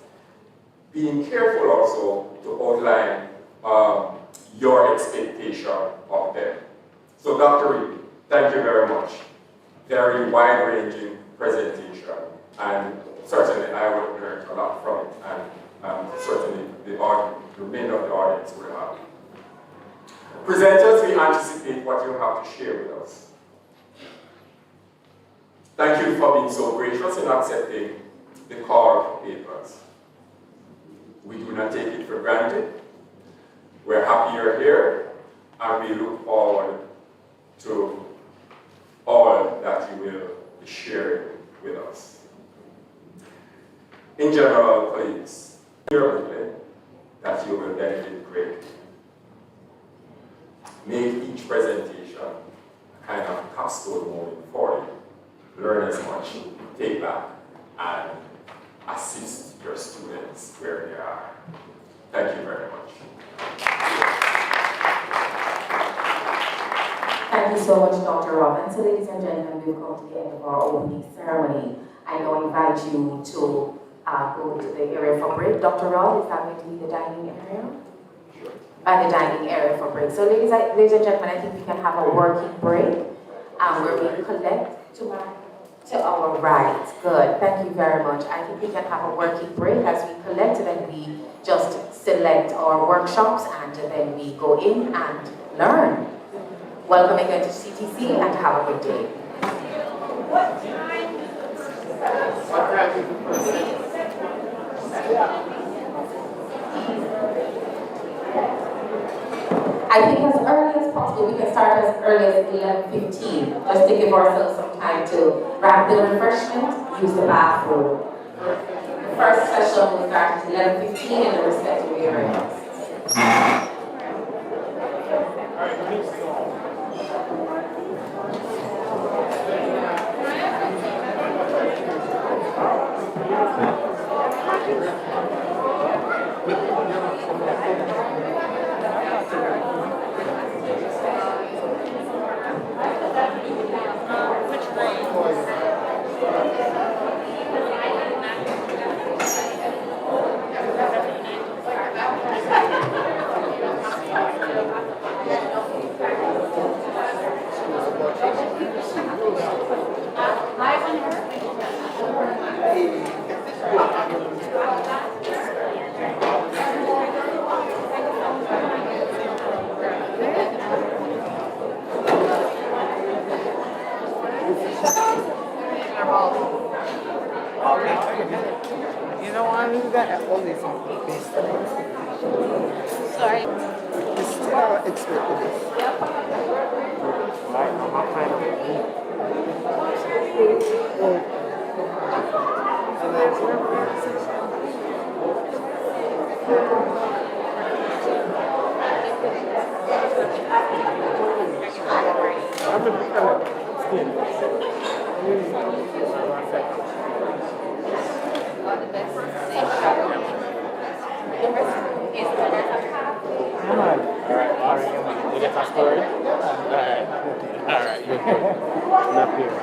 being careful also to outline your expectation of them. So Dr. Reed, thank you very much. Very wide-ranging presentation, and certainly I will learn a lot from it, and certainly the remainder of the audience will have. Presenters, we anticipate what you have to share with us. Thank you for being so gracious in accepting the call for papers. We do not take it for granted. We're happy you're here, and we look forward to all that you will be sharing with us. In general, colleagues, that you will benefit greatly. Make each presentation a kind of capstone moment for you. Learn as much, take back, and assist your students where they are. Thank you very much. Thank you so much, Dr. Rob. And so, ladies and gentlemen, we've come to the end of our opening ceremony. I now invite you to go to the area for break. Dr. Rob, is that going to be the dining area? Sure. The dining area for break. So, ladies and gentlemen, I think we can have a working break where we collect to our right. Good. Thank you very much. I think we can have a working break as we collect, and then we just select our workshops, and then we go in and learn. Welcome again to CTC, and have a good day. What time? I think as early as possible. We can start as early as 11:15, just to give ourselves some time to grab the refreshment, use the bathroom. The first session will start at 11:15 in the respective areas. I always have the best. Sorry. This is how I expected this. Right, I'm not kind of You get a story? Alright, good. Not here.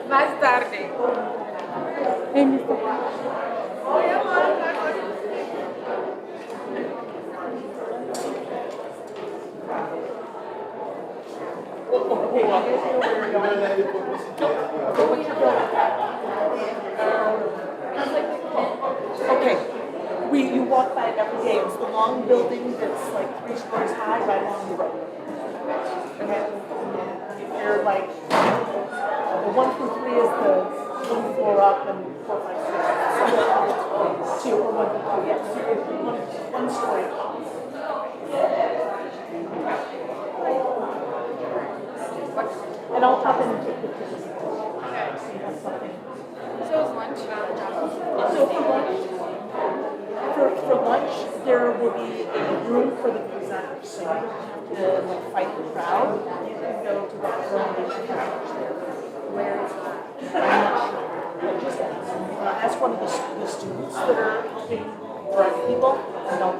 Más tarde. Okay, you walk by it every day. It's the long building that's like 3 stories high right along the road. Okay? If you're like, the 1 through 3 is the 1 floor up and 4, 5, 6. 2 or 1 through 3, yes. One story up. And I'll pop in and take pictures. Okay. So you have something. So is lunch. So for lunch, there will be a room for the presenters. So you don't have to like fight the crowd. You can go to that room and you can have lunch there. Where is that? I'm not sure. Just ask one of the students that are helping drive people. And they'll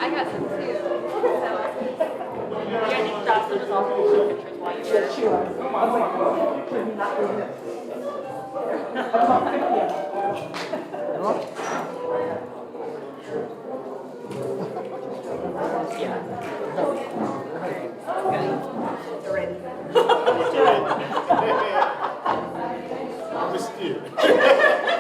I got some too. So, your name Jocelyn was also taking pictures while you were. sure. I was like, can you not do this? Mysterious.